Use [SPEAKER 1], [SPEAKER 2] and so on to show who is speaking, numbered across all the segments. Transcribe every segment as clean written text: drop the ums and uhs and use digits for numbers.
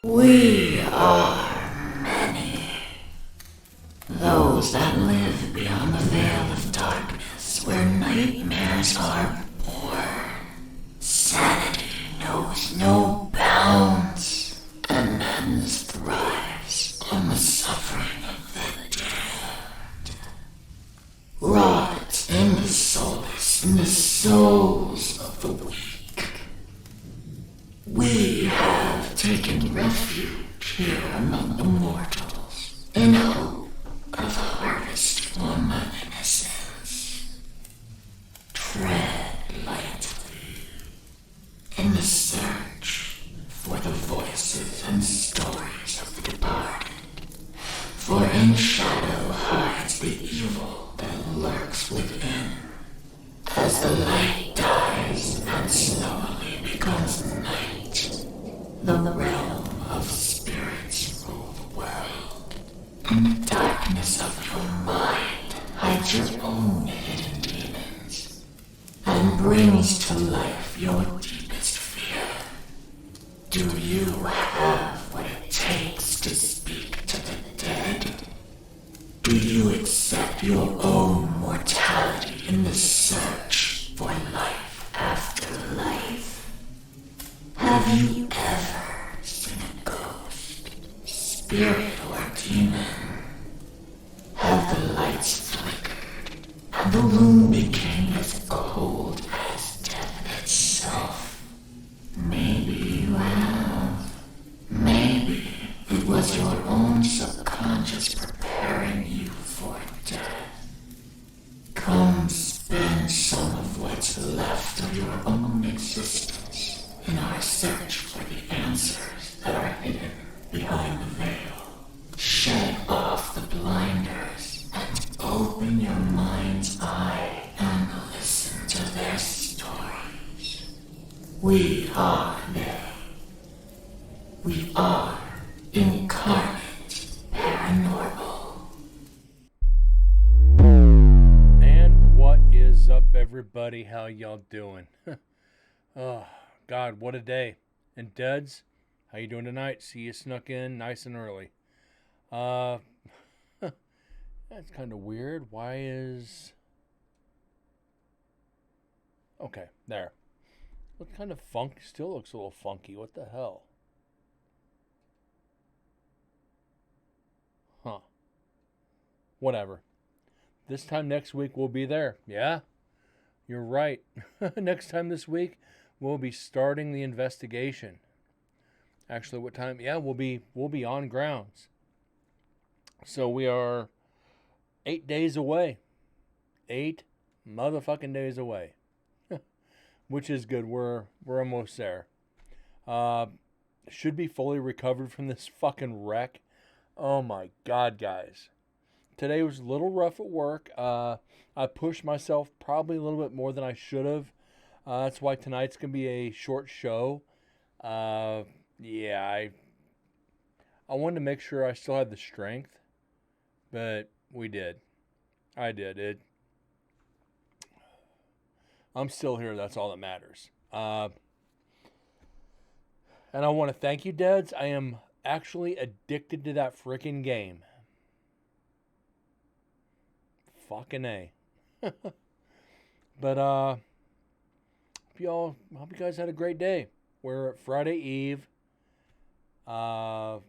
[SPEAKER 1] We are many. Those that live beyond the veil of darkness where nightmares are born. Sanity knows no bounds, and madness thrives on the suffering of the dead. Rot in the solace in the souls of the weak. We have taken refuge here among the mortals in hope of a harvest from our innocence. Tread lightly in the search for the voices and stories of the departed, for in shadow hides the evil that lurks within. As the light dies and slowly becomes night, the realm of spirits rule the world. In the darkness of your mind hides your own hidden demons, and brings to life your deepest fear. Do you have what it takes to speak to the dead? Do you accept your own mortality in the search for life after life? Have you ever seen a ghost, spirit, or demon? Have the lights flickered and the room became as cold as death itself? Maybe you have. Maybe it was your own subconscious preparing you for death. Come spend some of what's left of your own existence in our search for the answers that are hidden behind the veil. Shed off the blinders and open your mind's eye and listen to their stories. We are they. We are Incarnate Paranormal.
[SPEAKER 2] And what is up, everybody? How y'all doing? Oh, God, what a day. And Duds, how you doing tonight? See you snuck in nice and early. That's kind of weird. Why is... Okay, there. What kind of funk? Still looks a little funky. What the hell? Huh. Whatever. This time next week we'll be there. Yeah, you're right. Next time this week we'll be starting the investigation. Actually, what time? Yeah, we'll be on grounds. So we are 8 days away. 8 motherfucking days away. Which is good. We're almost there. Should be fully recovered from this fucking wreck. Oh my God, guys. Today was a little rough at work. I pushed myself probably a little bit more than I should have. That's why tonight's going to be a short show. Yeah, I wanted to make sure I still had the strength, but we did. I did. I'm still here. That's all that matters. And I want to thank you, Dads. I am actually addicted to that freaking game. Fucking A. But hope you guys had a great day. We're at Friday Eve. I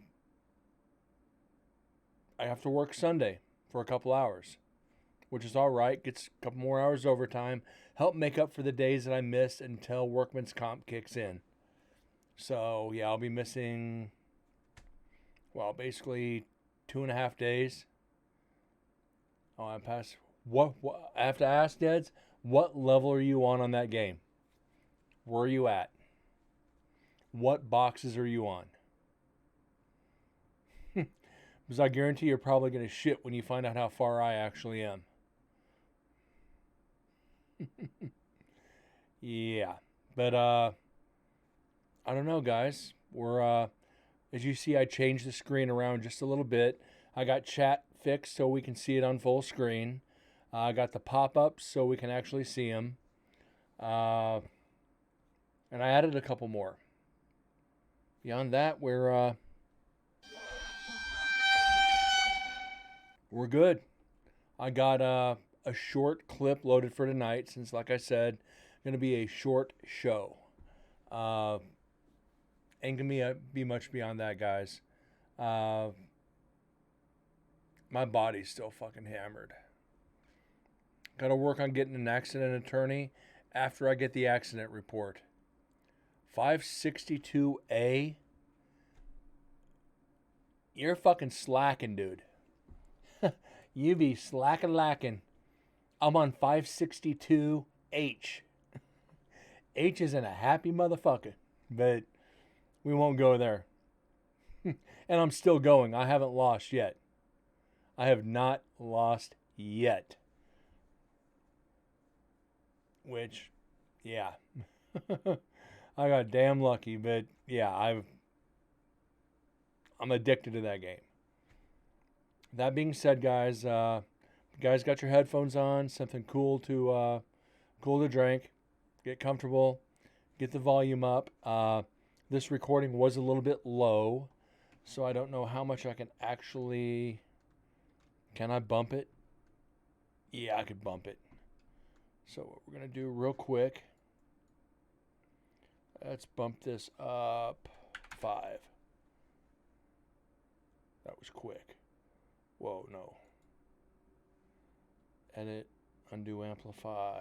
[SPEAKER 2] have to work Sunday for a couple hours, which is all right. Gets a couple more hours overtime. Help make up for the days that I missed until workman's comp kicks in. So yeah, I'll be missing, well, basically 2.5 days. Oh, I passed. What? I have to ask, Dads, what level are you on that game? Where are you at? What boxes are you on? Because I guarantee you're probably going to shit when you find out how far I actually am. Yeah. But, I don't know, guys. We're, as you see, I changed the screen around just a little bit. I got chat fixed so we can see it on full screen. I got the pop-ups so we can actually see them. And I added a couple more. Beyond that, we're we're good. I got a short clip loaded for tonight since, like I said, going to be a short show. Ain't going to be much beyond that, guys. My body's still fucking hammered. Got to work on getting an accident attorney after I get the accident report. 562A? You're fucking slacking, dude. You be lacking. I'm on 562H. H isn't a happy motherfucker, but we won't go there. And I'm still going. I haven't lost yet. I have not lost yet. Which, yeah. I got damn lucky, but yeah, I'm addicted to that game. That being said, guys, you guys got your headphones on, something cool to drink, get comfortable, get the volume up. This recording was a little bit low, so I don't know how much I can actually. Can I bump it? Yeah, I could bump it. So what we're gonna do real quick. Let's bump this up 5. That was quick. Whoa, no. Edit, undo, amplify.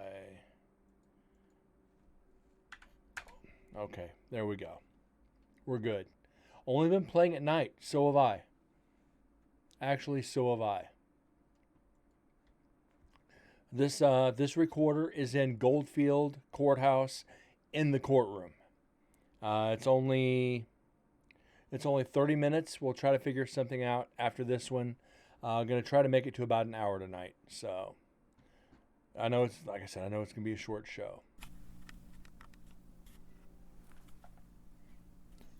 [SPEAKER 2] Okay, there we go. We're good. Only been playing at night. So have I. Actually, so have I. This recorder is in Goldfield Courthouse in the courtroom. It's only 30 minutes. We'll try to figure something out after this one. I'm going to try to make it to about an hour tonight. So I know it's, like I said, I know it's going to be a short show.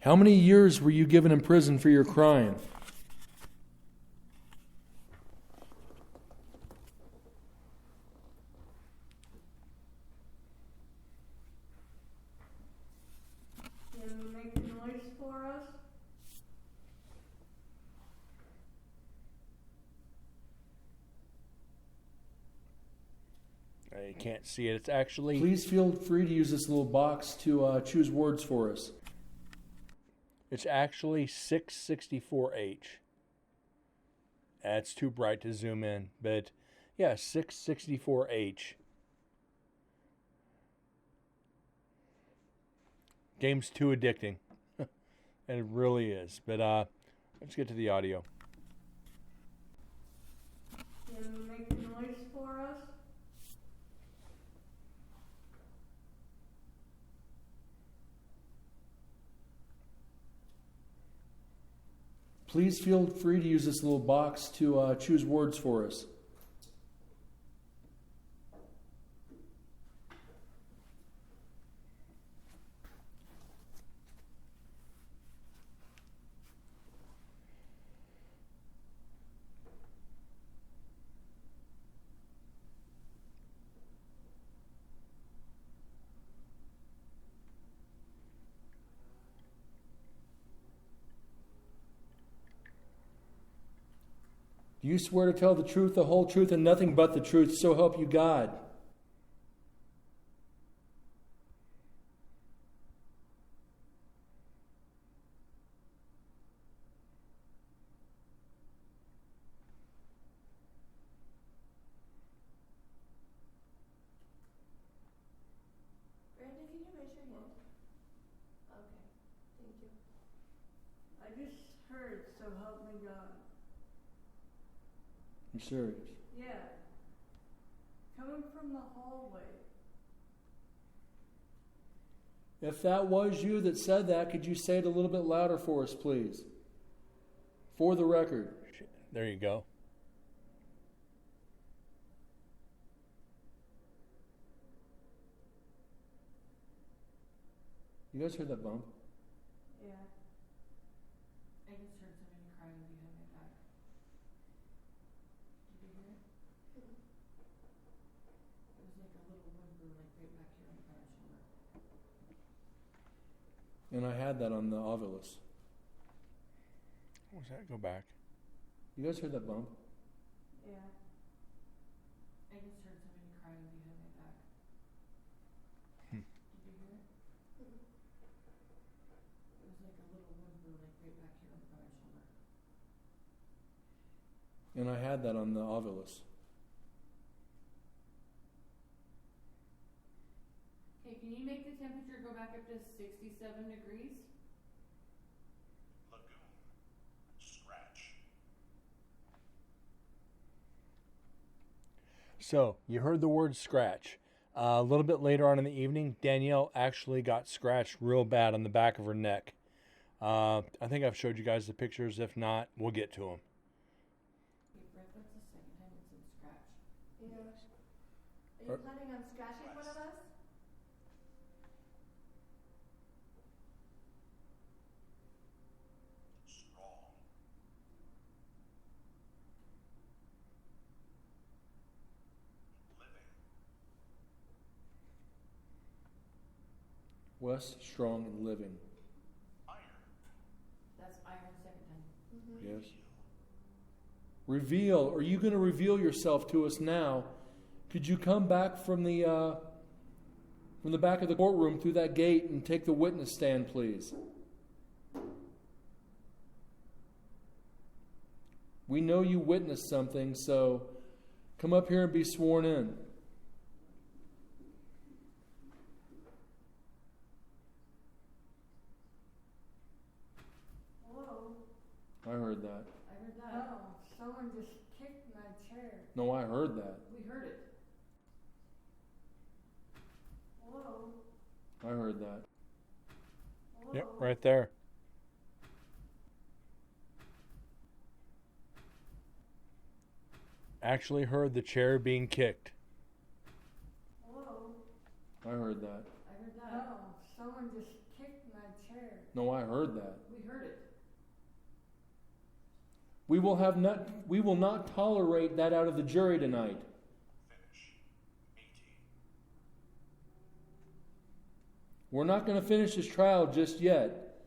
[SPEAKER 2] How many years were you given in prison for your crime?
[SPEAKER 3] Can you make the noise for us?
[SPEAKER 2] You can't see it. It's actually... Please feel free to use this little box to choose words for us. It's actually 664H. That's too bright to zoom in, but yeah, 664H. Game's too addicting. And it really is. But let's get to the audio.
[SPEAKER 3] Can you make the noise for us?
[SPEAKER 2] Please feel free to use this little box to choose words for us. Do you swear to tell the truth, the whole truth, and nothing but the truth, so help you God?
[SPEAKER 4] Randy, can you raise your hand? Okay, thank you.
[SPEAKER 3] I just heard, so help me God.
[SPEAKER 2] You serious?
[SPEAKER 3] Yeah. Coming from the hallway.
[SPEAKER 2] If that was you that said that, could you say it a little bit louder for us, please? For the record. There you go. You guys heard that bump?
[SPEAKER 3] Yeah.
[SPEAKER 4] I just heard somebody crying behind my back. Did you hear it? It was like a little whimper, like right back here on the back shoulder.
[SPEAKER 2] And I had that on the Ovilus. What was that? Go back. You guys heard that bump?
[SPEAKER 3] Yeah.
[SPEAKER 4] I just heard somebody crying behind my back.
[SPEAKER 2] Hmm.
[SPEAKER 4] Did you hear it? It was like a little whimper, like right back here on my shoulder.
[SPEAKER 2] And I had that on the Ovilus.
[SPEAKER 4] Okay, can you make the temperature go back up to 67 degrees?
[SPEAKER 5] Lagoon. Scratch.
[SPEAKER 2] So, you heard the word scratch. A little bit later on in the evening, Danielle actually got scratched real bad on the back of her neck. I think I've showed you guys the pictures. If not, we'll get to them.
[SPEAKER 4] Hey, Brett, that's the second time it said scratch.
[SPEAKER 6] Yeah. Are you planning on scratching one of us?
[SPEAKER 5] Strong. Living.
[SPEAKER 2] Wes, strong and living.
[SPEAKER 5] Iron.
[SPEAKER 4] That's iron second time.
[SPEAKER 2] Yes. Reveal. Are you going to reveal yourself to us now? Could you come back from the back of the courtroom through that gate and take the witness stand, please? We know you witnessed something, so come up here and be sworn in.
[SPEAKER 3] Whoa.
[SPEAKER 2] I heard that.
[SPEAKER 4] I heard that.
[SPEAKER 3] No, someone just kicked my chair.
[SPEAKER 2] No, I heard that.
[SPEAKER 4] We heard it.
[SPEAKER 3] Whoa.
[SPEAKER 2] I heard that.
[SPEAKER 3] Whoa.
[SPEAKER 2] Yep, right there. Actually heard the chair being kicked.
[SPEAKER 3] Whoa.
[SPEAKER 2] I heard that.
[SPEAKER 4] I heard that.
[SPEAKER 3] No, someone just kicked my chair.
[SPEAKER 2] No, I heard that.
[SPEAKER 4] We heard it.
[SPEAKER 2] We will not tolerate that out of the jury tonight.
[SPEAKER 5] Finish. Meaty.
[SPEAKER 2] We're not going to finish this trial just yet.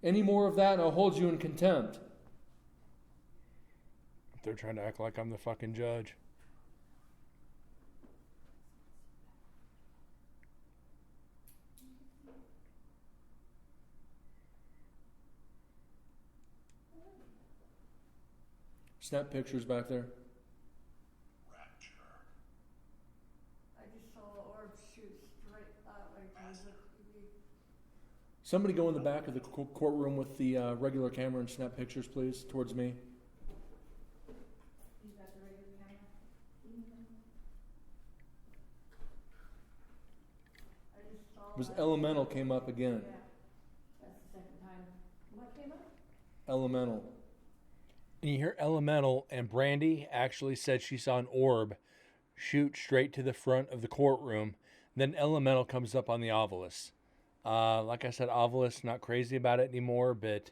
[SPEAKER 2] Any more of that and I'll hold you in contempt. They're trying to act like I'm the fucking judge. Snap pictures back there.
[SPEAKER 5] Rapture.
[SPEAKER 3] I just saw an orb shoot straight that way towards the TV.
[SPEAKER 2] Somebody go in the back of the courtroom with the regular camera and snap pictures, please, towards me.
[SPEAKER 4] You got the regular camera?
[SPEAKER 3] I just saw
[SPEAKER 2] It was
[SPEAKER 3] that.
[SPEAKER 2] Elemental came up again.
[SPEAKER 3] Yeah.
[SPEAKER 4] That's the second time. What came up?
[SPEAKER 2] Elemental. And you hear Elemental, and Brandy actually said she saw an orb shoot straight to the front of the courtroom. Then Elemental comes up on the Ovilus. Like I said, Ovilus, not crazy about it anymore, but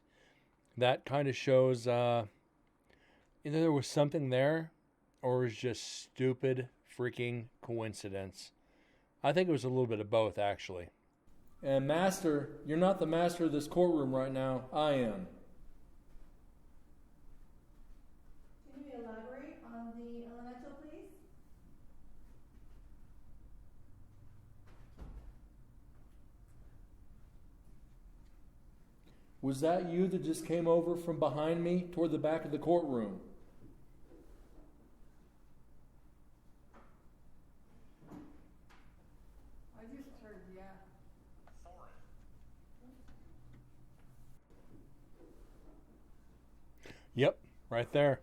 [SPEAKER 2] that kind of shows either there was something there or it was just stupid freaking coincidence. I think it was a little bit of both, actually. And Master, you're not the master of this courtroom right now. I am.
[SPEAKER 6] Can you elaborate on the elemental, please?
[SPEAKER 2] Was that you that just came over from behind me toward the back of the courtroom?
[SPEAKER 3] I just heard, yeah.
[SPEAKER 5] Foreign.
[SPEAKER 2] Yep, right there.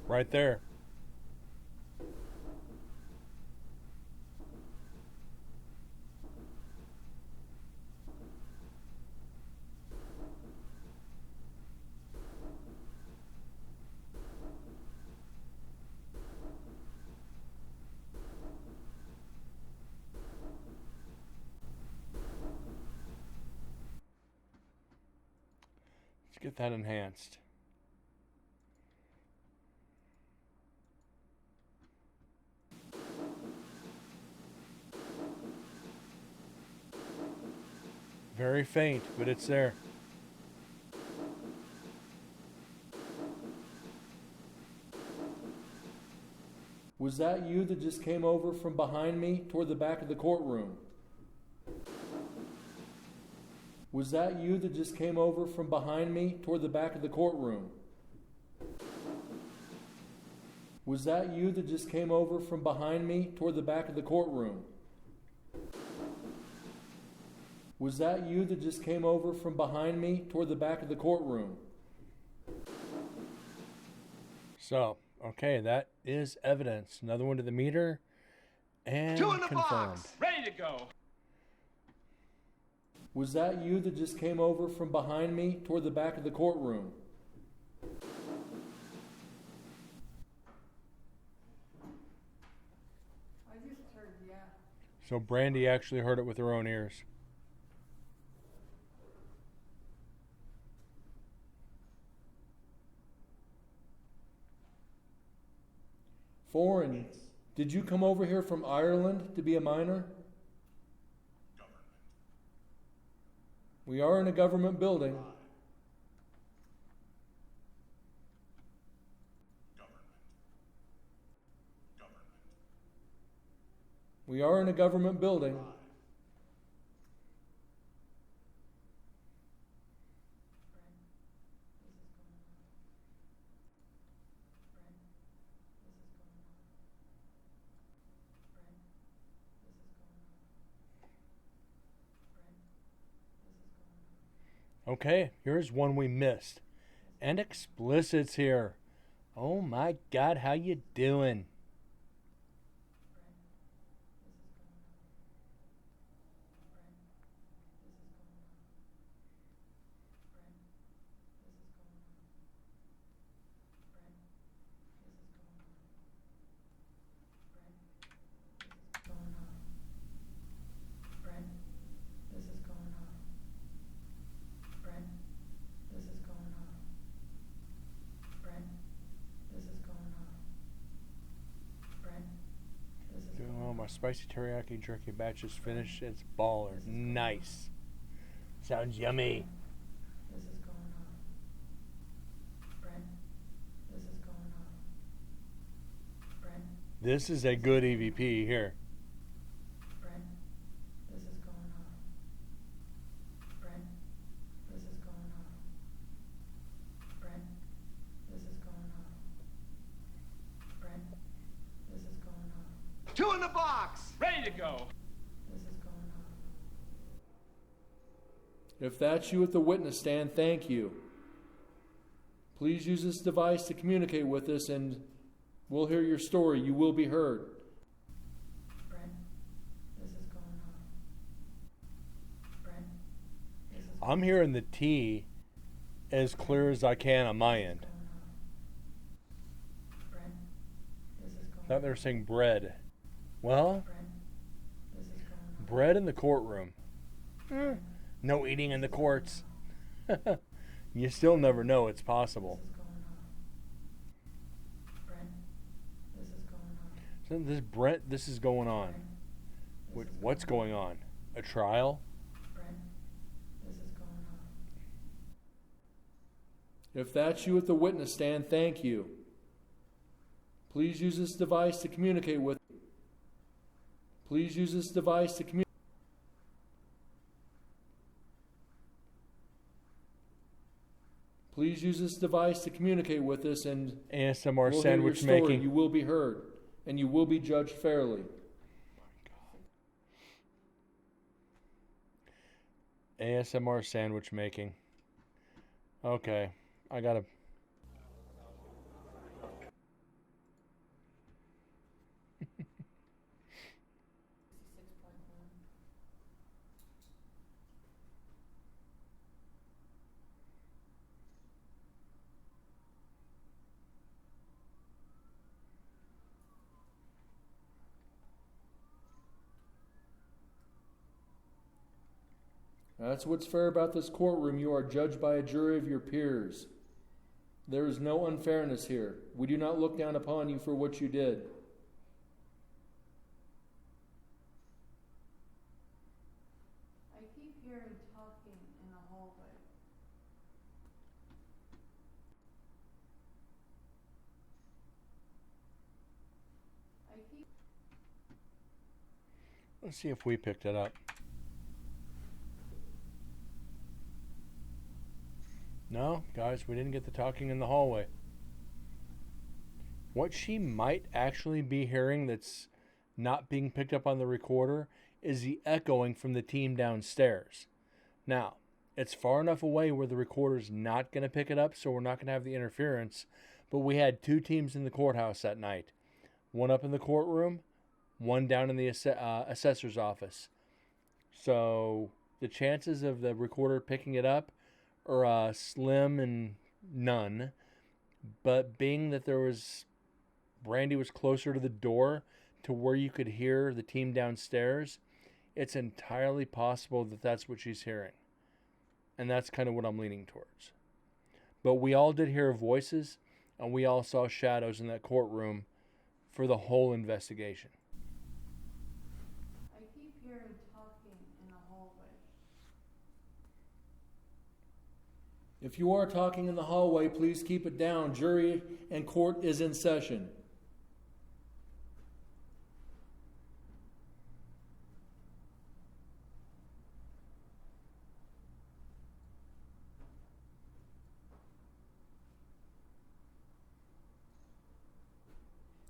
[SPEAKER 2] Right there. Let's get that enhanced. Very faint, but it's there. Was that you that just came over from behind me toward the back of the courtroom? Was that you that just came over from behind me toward the back of the courtroom? Was that you that just came over from behind me toward the back of the courtroom? Was that you that just came over from behind me toward the back of the courtroom? So, okay, that is evidence. Another one to the meter and
[SPEAKER 7] Two in the
[SPEAKER 2] confirmed.
[SPEAKER 7] box. Ready to go.
[SPEAKER 2] Was that you that just came over from behind me toward the back of the courtroom?
[SPEAKER 3] I just heard yeah.
[SPEAKER 2] So Brandy actually heard it with her own ears. Foreign, did you come over here from Ireland to be a minor?
[SPEAKER 5] Government.
[SPEAKER 2] We are in a government building.
[SPEAKER 5] Government. Government.
[SPEAKER 2] We are in a government building. Okay, here's one we missed. And explicit's here. Oh my God, how you doing? Oh, my spicy teriyaki jerky batch is finished. It's baller. Nice. Sounds yummy.
[SPEAKER 4] This is going on. Brent, this is going on. Brent,
[SPEAKER 2] This is a good EVP here.
[SPEAKER 4] Brent, this is going on. Brent, this is going on. Brent, this is going on. Brent, this is going on.
[SPEAKER 7] Two in the box. Ready to go.
[SPEAKER 4] This is going on.
[SPEAKER 2] If that's you at the witness stand, thank you. Please use this device to communicate with us and we'll hear your story. You will be heard.
[SPEAKER 4] Brent, this is going on. Brent, this is
[SPEAKER 2] I'm hearing the T as clear as I can on my end.
[SPEAKER 4] going on. Brent, this is going
[SPEAKER 2] Thought they were saying bread. Well,
[SPEAKER 4] Brent, this is going on.
[SPEAKER 2] bread in the courtroom. No eating in the courts. You still never know it's possible.
[SPEAKER 4] This is going on. Brent, this is going on.
[SPEAKER 2] So this is going on. What's going on? A trial?
[SPEAKER 4] Brent, this is going on.
[SPEAKER 2] If that's you at the witness stand, thank you. Please use this device to communicate with. Please use this device to communicate. Please use this device to communicate with us and ASMR we'll hear sandwich your story. making. You will be heard and you will be judged fairly. ASMR sandwich making. Okay, I gotta. That's what's fair about this courtroom. You are judged by a jury of your peers. There is no unfairness here. We do not look down upon you for what you did.
[SPEAKER 3] I keep hearing talking keep
[SPEAKER 2] Let's see if we picked it up. No, guys, we didn't get the talking in the hallway. What she might actually be hearing that's not being picked up on the recorder is the echoing from the team downstairs. Now, it's far enough away where the recorder's not going to pick it up, so we're not going to have the interference. But we had two teams in the courthouse that night. One up in the courtroom, one down in the assessor's office. So the chances of the recorder picking it up are slim and none. But being that Brandy was closer to the door to where you could hear the team downstairs, it's entirely possible that that's what she's hearing. And that's kind of what I'm leaning towards. But we all did hear voices, and we all saw shadows in that courtroom for the whole investigation.
[SPEAKER 3] I keep hearing talking in the hallway.
[SPEAKER 2] If you are talking in the hallway, please keep it down. Jury and court is in session.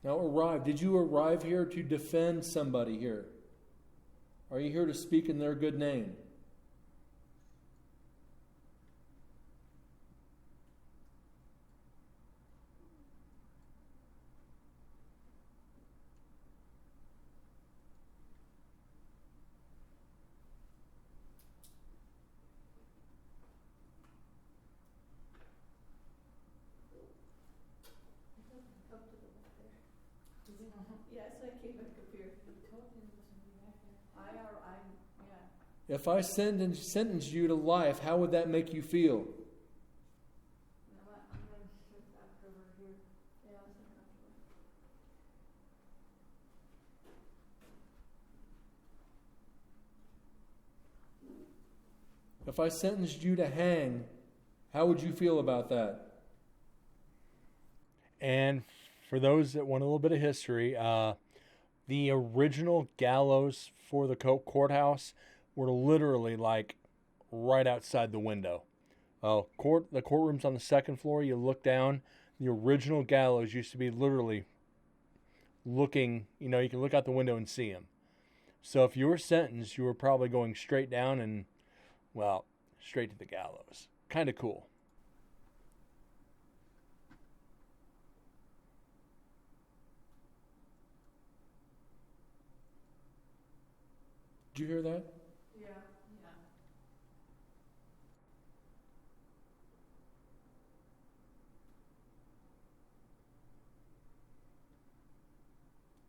[SPEAKER 2] Now did you arrive here to defend somebody here? Are you here to speak in their good name?
[SPEAKER 6] Yes, I came back up here.
[SPEAKER 3] Yeah.
[SPEAKER 2] If I sentenced you to life, how would that make you feel?
[SPEAKER 3] You know what? I'm going to sit back over here.
[SPEAKER 6] Yeah, I was uncomfortable.
[SPEAKER 2] If I sentenced you to hang, how would you feel about that? And for those that want a little bit of history, the original gallows for the courthouse were literally like right outside the window. The courtroom's on the second floor. You look down. The original gallows used to be literally looking, you can look out the window and see them. So if you were sentenced, you were probably going straight down and, well, straight to the gallows. Kind of cool. Did you hear that?
[SPEAKER 3] Yeah.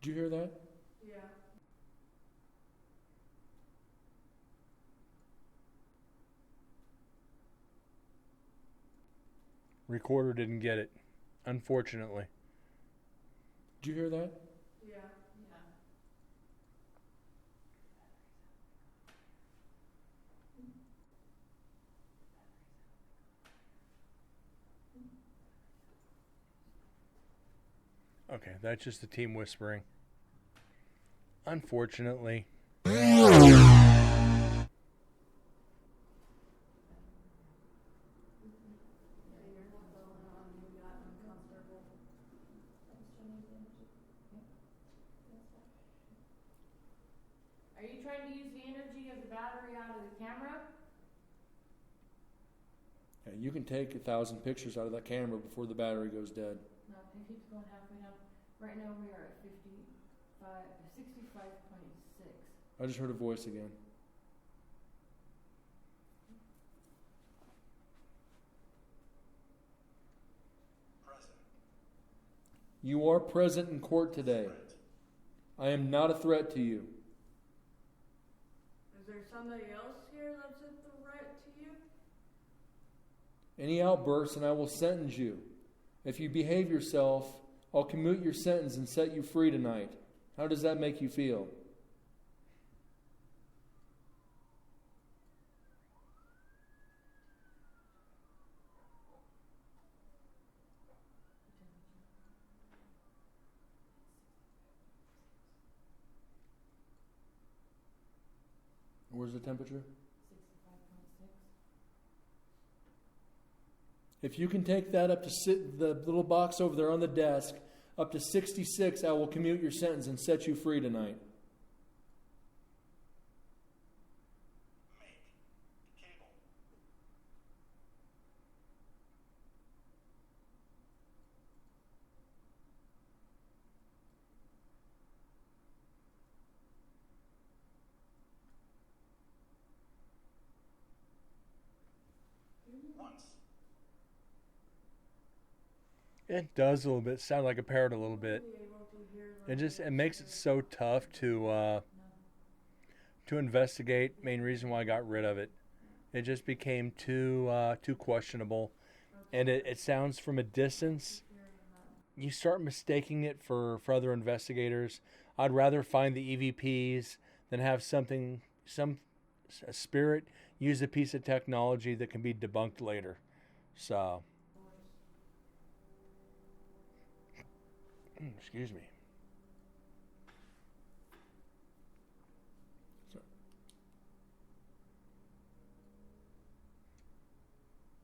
[SPEAKER 2] Did you hear that?
[SPEAKER 3] Yeah.
[SPEAKER 2] Recorder didn't get it, unfortunately. Did you hear that?
[SPEAKER 3] Yeah.
[SPEAKER 2] Okay, that's just the team whispering. Unfortunately.
[SPEAKER 4] Are you trying to use the energy of the battery out of the camera?
[SPEAKER 2] Yeah, you can take 1,000 pictures out of that camera before the battery goes dead.
[SPEAKER 4] No, it keeps going halfway down. Right now we are at 65.6.
[SPEAKER 2] I just heard a voice again.
[SPEAKER 5] Present.
[SPEAKER 2] You are present in court today. I am not a threat to you.
[SPEAKER 3] Is there somebody else here that's a threat to you?
[SPEAKER 2] Any outbursts and I will sentence you. If you behave yourself, I'll commute your sentence and set you free tonight. How does that make you feel? Where's the temperature?
[SPEAKER 4] 65.6.
[SPEAKER 2] If you can take that up to the little box over there on the desk, up to 66, I will commute your sentence and set you free tonight.
[SPEAKER 5] Make. Cable. Once.
[SPEAKER 2] It does a little bit. Sound like a parrot a little bit.
[SPEAKER 3] Be able to hear
[SPEAKER 2] It makes it so tough to investigate. Main reason why I got rid of it. It just became too questionable, and it sounds from a distance. You start mistaking it for other investigators. I'd rather find the EVPs than have a spirit use a piece of technology that can be debunked later. So, excuse me.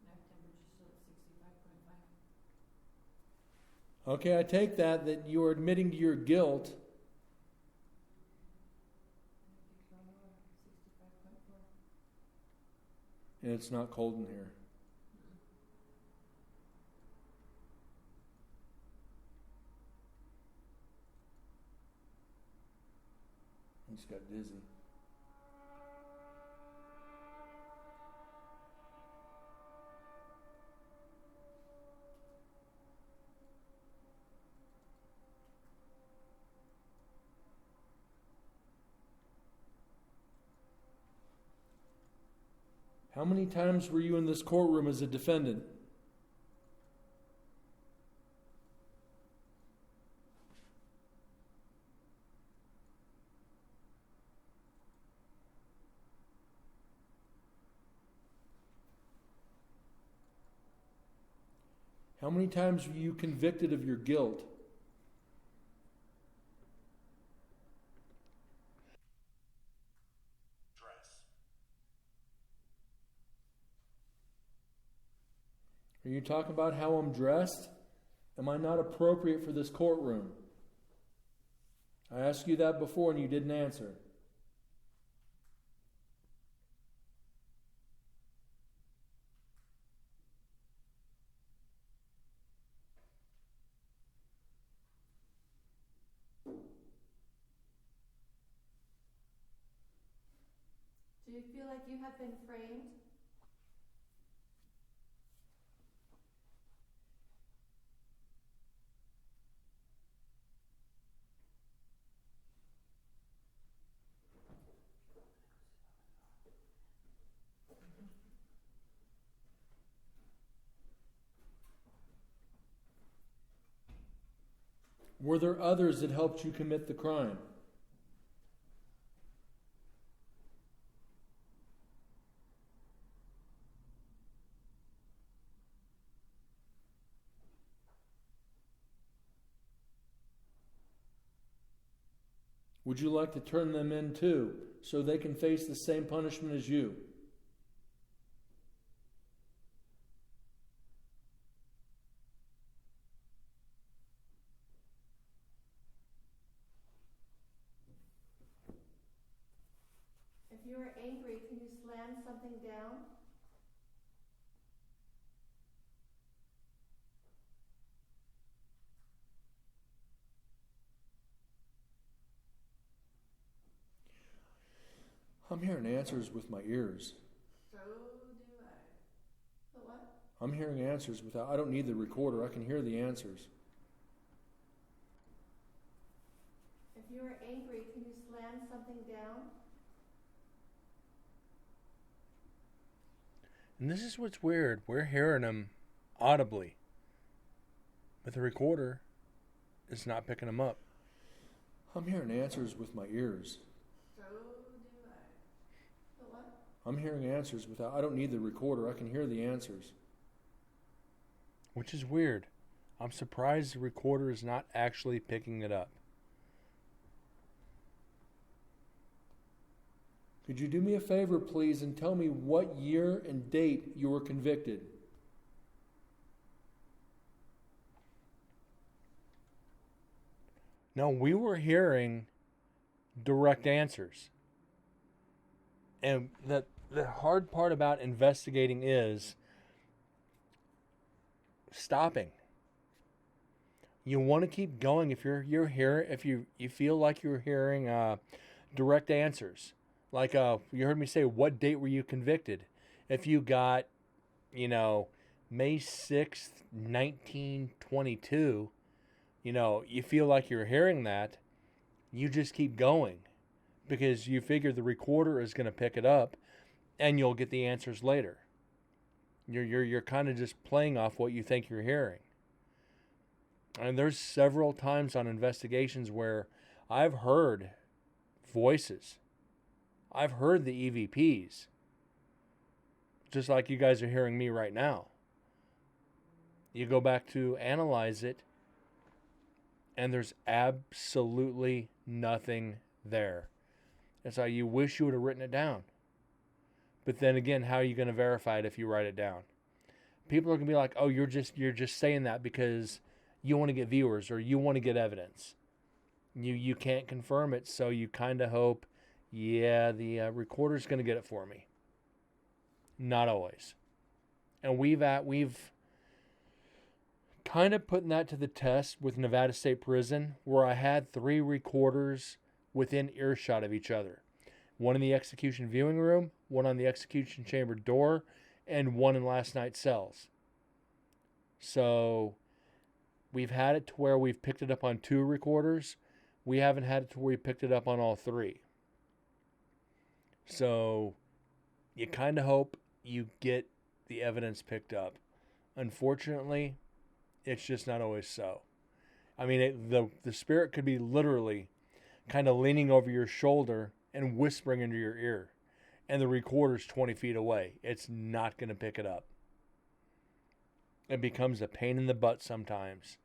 [SPEAKER 4] Night temperature still at 65.5.
[SPEAKER 2] Okay, I take that you are admitting to your guilt.
[SPEAKER 4] 65.4.
[SPEAKER 2] And it's not cold in here. I just got dizzy. How many times were you in this courtroom as a defendant? How many times were you convicted of your guilt?
[SPEAKER 5] Dress.
[SPEAKER 2] Are you talking about how I'm dressed? Am I not appropriate for this courtroom? I asked you that before and you didn't answer.
[SPEAKER 6] Do you feel like you have been framed?
[SPEAKER 2] Were there others that helped you commit the crime? Would you like to turn them in too, so they can face the same punishment as you?
[SPEAKER 6] If you are angry, can you slam something down?
[SPEAKER 2] I'm hearing answers with my ears.
[SPEAKER 6] So do I. The what?
[SPEAKER 2] I'm hearing answers without, I don't need the recorder, I can hear the answers.
[SPEAKER 6] If you are angry, can you slam something down?
[SPEAKER 2] And this is what's weird. We're hearing them audibly. But the recorder is not picking them up. I'm hearing answers with my ears.
[SPEAKER 6] So do I. The what?
[SPEAKER 2] I'm hearing answers without, I don't need the recorder, I can hear the answers. Which is weird. I'm surprised the recorder is not actually picking it up. Could you do me a favor, please, and tell me what year and date you were convicted? No, we were hearing direct answers. And the hard part about investigating is stopping. You want to keep going if you're hearing, if you feel like you're hearing direct answers. Like you heard me say, what date were you convicted? If you got, May 6th, 1922, you feel like you're hearing that, you just keep going because you figure the recorder is going to pick it up and you'll get the answers later. You're kind of just playing off what you think you're hearing. And there's several times on investigations where I've heard voices. I've heard the EVPs. Just like you guys are hearing me right now. You go back to analyze it, and there's absolutely nothing there. It's like you wish you would have written it down. But then again, how are you going to verify it if you write it down? People are going to be like, oh, you're just saying that because you want to get viewers or you want to get evidence. You can't confirm it, so you kind of hope, the recorder's going to get it for me. Not always. And we've kind of putting that to the test with Nevada State Prison, where I had 3 recorders within earshot of each other. One in the execution viewing room, one on the execution chamber door, and one in last night's cells. So we've had it to where we've picked it up on 2 recorders. We haven't had it to where we picked it up on all 3. So you kind of hope you get the evidence picked up. Unfortunately, it's just not always so. I mean, the spirit could be literally kind of leaning over your shoulder and whispering into your ear, and the recorder's 20 feet away. It's not going to pick it up. It becomes a pain in the butt sometimes,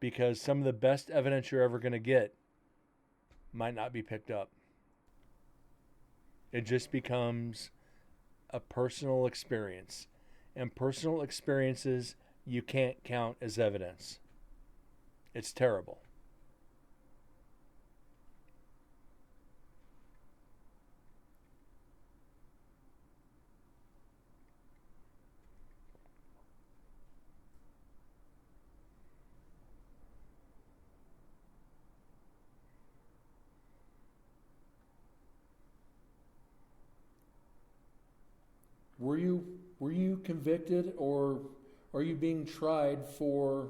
[SPEAKER 2] because some of the best evidence you're ever going to get might not be picked up. It just becomes a personal experience, and personal experiences you can't count as evidence. It's terrible. Were you convicted, or are you being tried for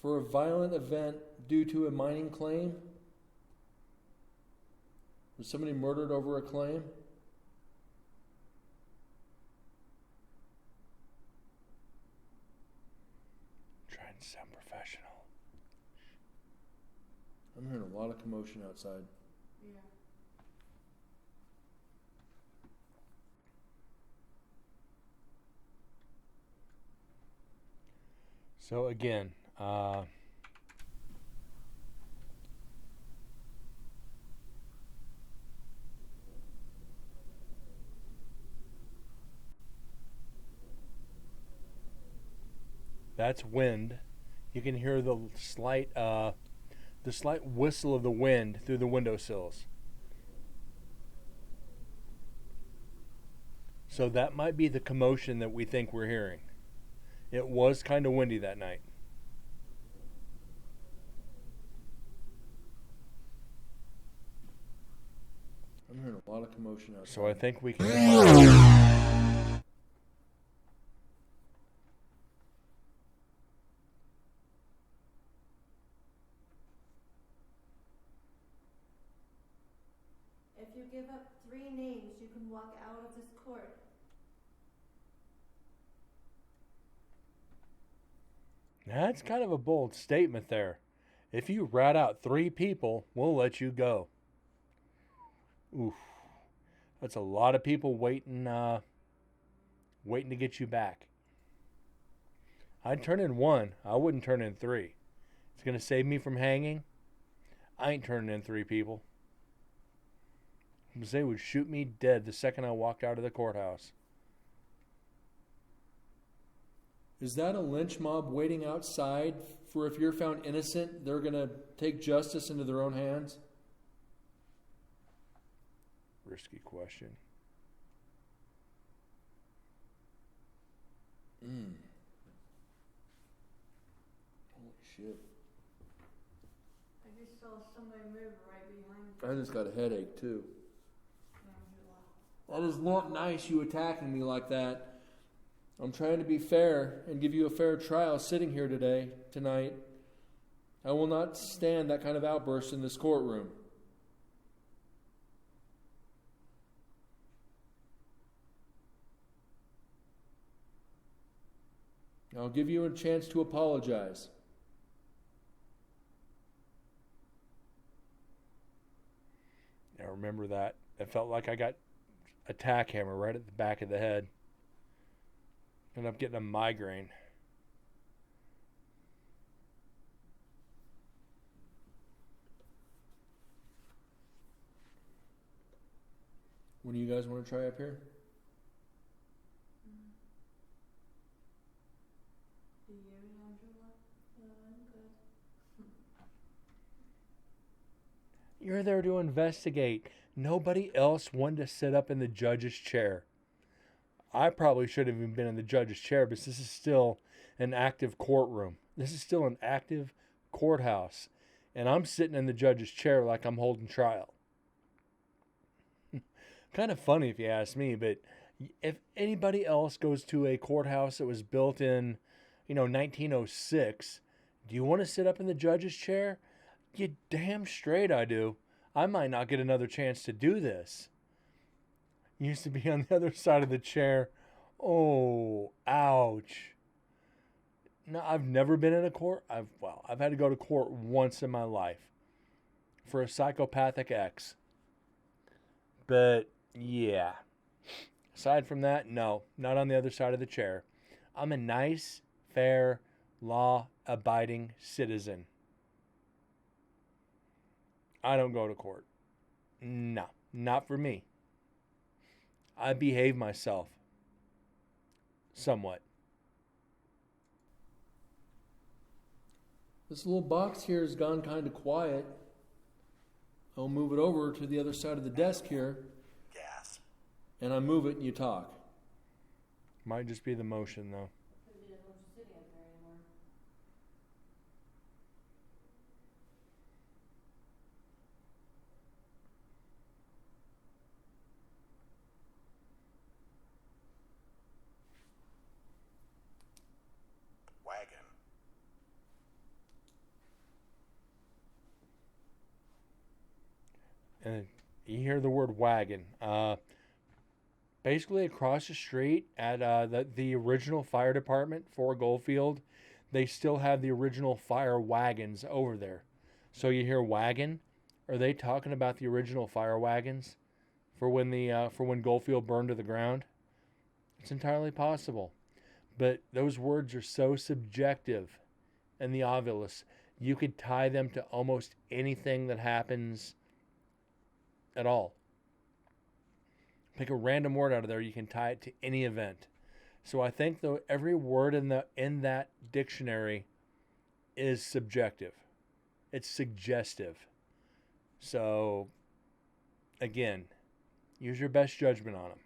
[SPEAKER 2] a violent event due to a mining claim? Was somebody murdered over a claim? Trying to sound professional. I'm hearing a lot of commotion outside.
[SPEAKER 3] Yeah.
[SPEAKER 2] So again, that's wind. You can hear the slight whistle of the wind through the windowsills. So that might be the commotion that we think we're hearing. It was kind of windy that night. I'm hearing a lot of commotion outside. So I think we can.
[SPEAKER 6] If you give up 3 names, you can walk out of this court.
[SPEAKER 2] That's kind of a bold statement there. If you rat out 3 people, we'll let you go. Oof. That's a lot of people waiting to get you back. I'd turn in 1. I wouldn't turn in 3. It's going to save me from hanging. I ain't turning in 3 people. They would shoot me dead the second I walked out of the courthouse. Is that a lynch mob waiting outside for if you're found innocent, they're going to take justice into their own hands? Risky question. Holy shit.
[SPEAKER 3] I just saw somebody move right behind you.
[SPEAKER 2] I just got a headache too.
[SPEAKER 3] Angela.
[SPEAKER 2] That is not nice, you attacking me like that. I'm trying to be fair and give you a fair trial sitting here tonight. I will not stand that kind of outburst in this courtroom. I'll give you a chance to apologize. I remember that. It felt like I got a tack hammer right at the back of the head. Ended up getting a migraine. What do you guys want to try up here?
[SPEAKER 3] Do you, Angela?
[SPEAKER 6] I'm good.
[SPEAKER 2] You're there to investigate. Nobody else wanted to sit up in the judge's chair. I probably should have even been in the judge's chair, but this is still an active courtroom. This is still an active courthouse. And I'm sitting in the judge's chair like I'm holding trial. Kind of funny if you ask me, but if anybody else goes to a courthouse that was built in, 1906, do you want to sit up in the judge's chair? You damn straight I do. I might not get another chance to do this. Used to be on the other side of the chair. Oh, ouch. No, I've never been in a court. I've had to go to court once in my life for a psychopathic ex. But yeah. Aside from that, no, not on the other side of the chair. I'm a nice, fair, law-abiding citizen. I don't go to court. No, not for me. I behave myself. Somewhat. This little box here has gone kind of quiet. I'll move it over to the other side of the desk here.
[SPEAKER 5] Gasp.
[SPEAKER 2] And I move it and you talk. Might just be the motion though.
[SPEAKER 6] Because he doesn't want you sitting up there anymore.
[SPEAKER 5] Wagon.
[SPEAKER 2] And you hear the word wagon. Basically across the street at the original fire department for Goldfield, they still have the original fire wagons over there. So you hear wagon. Are they talking about the original fire wagons for when Goldfield burned to the ground? It's entirely possible. But those words are so subjective and the obvious. You could tie them to almost anything that happens at all. Pick a random word out of there, you can tie it to any event. So I think though every word in that dictionary is subjective. It's suggestive. So again, use your best judgment on them.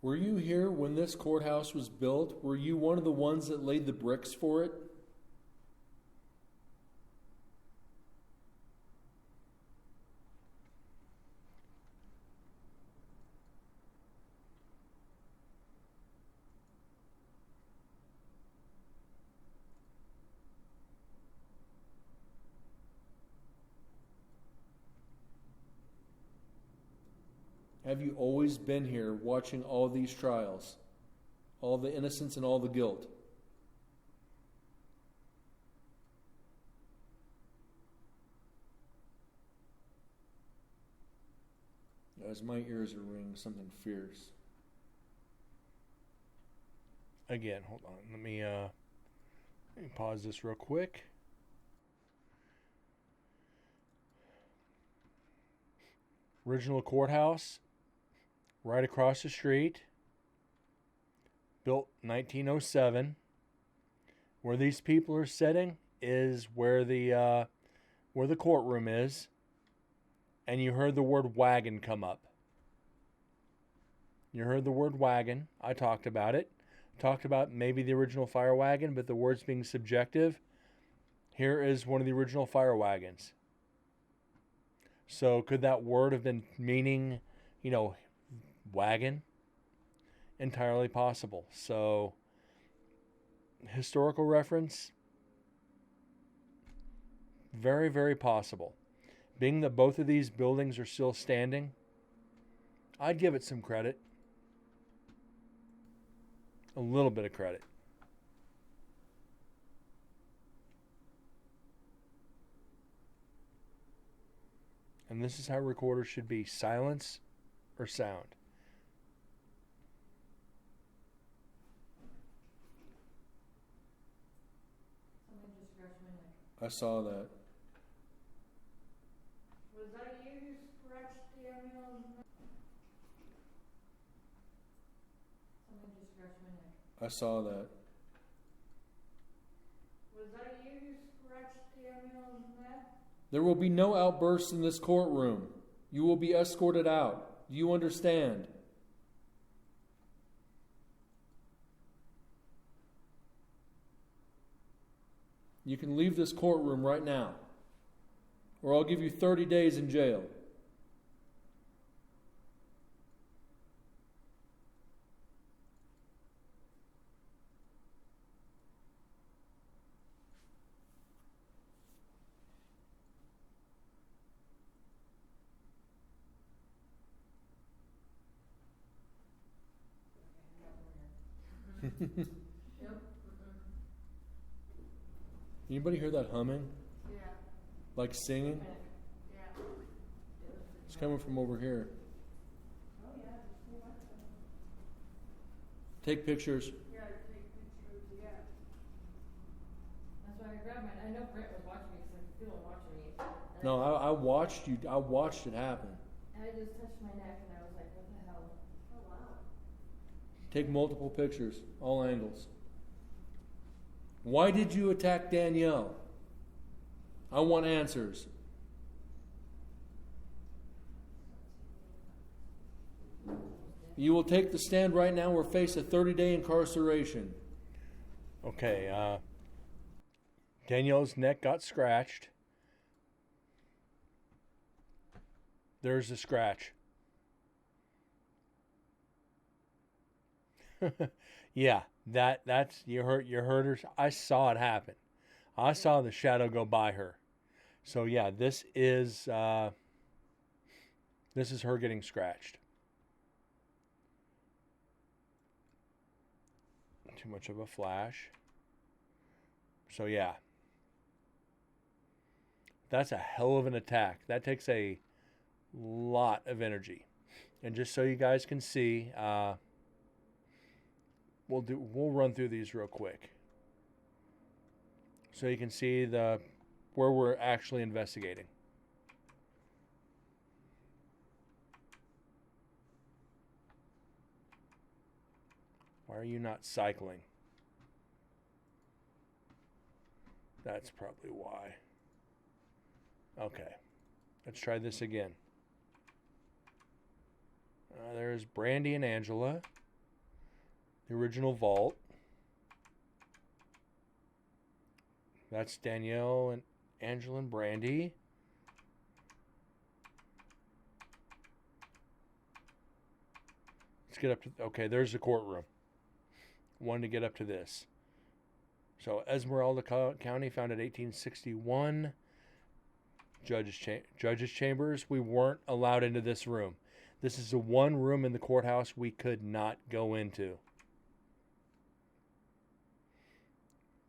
[SPEAKER 2] Were you here when this courthouse was built? Were you one of the ones that laid the bricks for it? Have you always been here watching all these trials? All the innocence and all the guilt? As my ears are ringing something fierce. again, hold on. Let me pause this real quick. Original courthouse, right across the street, built 1907. Where these people are sitting is where the courtroom is, and you heard the word wagon come up. You heard the word wagon. I talked about it. Talked about maybe the original fire wagon, but the words being subjective. Here is one of the original fire wagons. So could that word have been meaning, wagon? Entirely possible. So historical reference, very, very possible. Being that both of these buildings are still standing, I'd give it some credit. A little bit of credit. And this is how recorders should be: silence or sound.
[SPEAKER 4] Someone just scratched my neck.
[SPEAKER 2] I saw that.
[SPEAKER 3] Was that you who scratched Daniel's neck?
[SPEAKER 4] Someone just scratched my neck.
[SPEAKER 2] I saw that.
[SPEAKER 3] Was that you who scratched Daniel's neck?
[SPEAKER 2] There will be no outbursts in this courtroom. You will be escorted out. Do you understand? You can leave this courtroom right now, or I'll give you 30 days in jail.
[SPEAKER 4] Yep.
[SPEAKER 2] Anybody hear that humming?
[SPEAKER 3] Yeah,
[SPEAKER 2] Like singing?
[SPEAKER 3] yeah.
[SPEAKER 2] It's coming from over here.
[SPEAKER 3] Oh, yeah, just see what
[SPEAKER 2] Take pictures.
[SPEAKER 3] Yeah, take pictures, yeah.
[SPEAKER 4] That's why I grabbed mine. I know Brent was watching me because I could feel him watching me. And
[SPEAKER 2] No, I watched you. I watched it happen.
[SPEAKER 4] I just touched my neck and I was like, what the hell?
[SPEAKER 6] Oh, wow.
[SPEAKER 2] Take multiple pictures, all angles. Why did you attack Danielle? I want answers. You will take the stand right now or face a 30-day incarceration. Okay, Danielle's neck got scratched. There's a scratch. Yeah, that's you heard her. I saw it happen. I saw the shadow go by her. So yeah, this is her getting scratched. Too much of a flash. So yeah. That's a hell of an attack. That takes a lot of energy. And just so you guys can see, we'll run through these real quick. So you can see where we're actually investigating. Why are you not cycling? That's probably why. Okay, let's try this again. There's Brandy and Angela, the original vault. That's Danielle and Angela and Brandy. Let's get up to, okay, there's the courtroom. Wanted to get up to this. So Esmeralda County, founded 1861. Judge's chambers. We weren't allowed into this room. This is the one room in the courthouse we could not go into.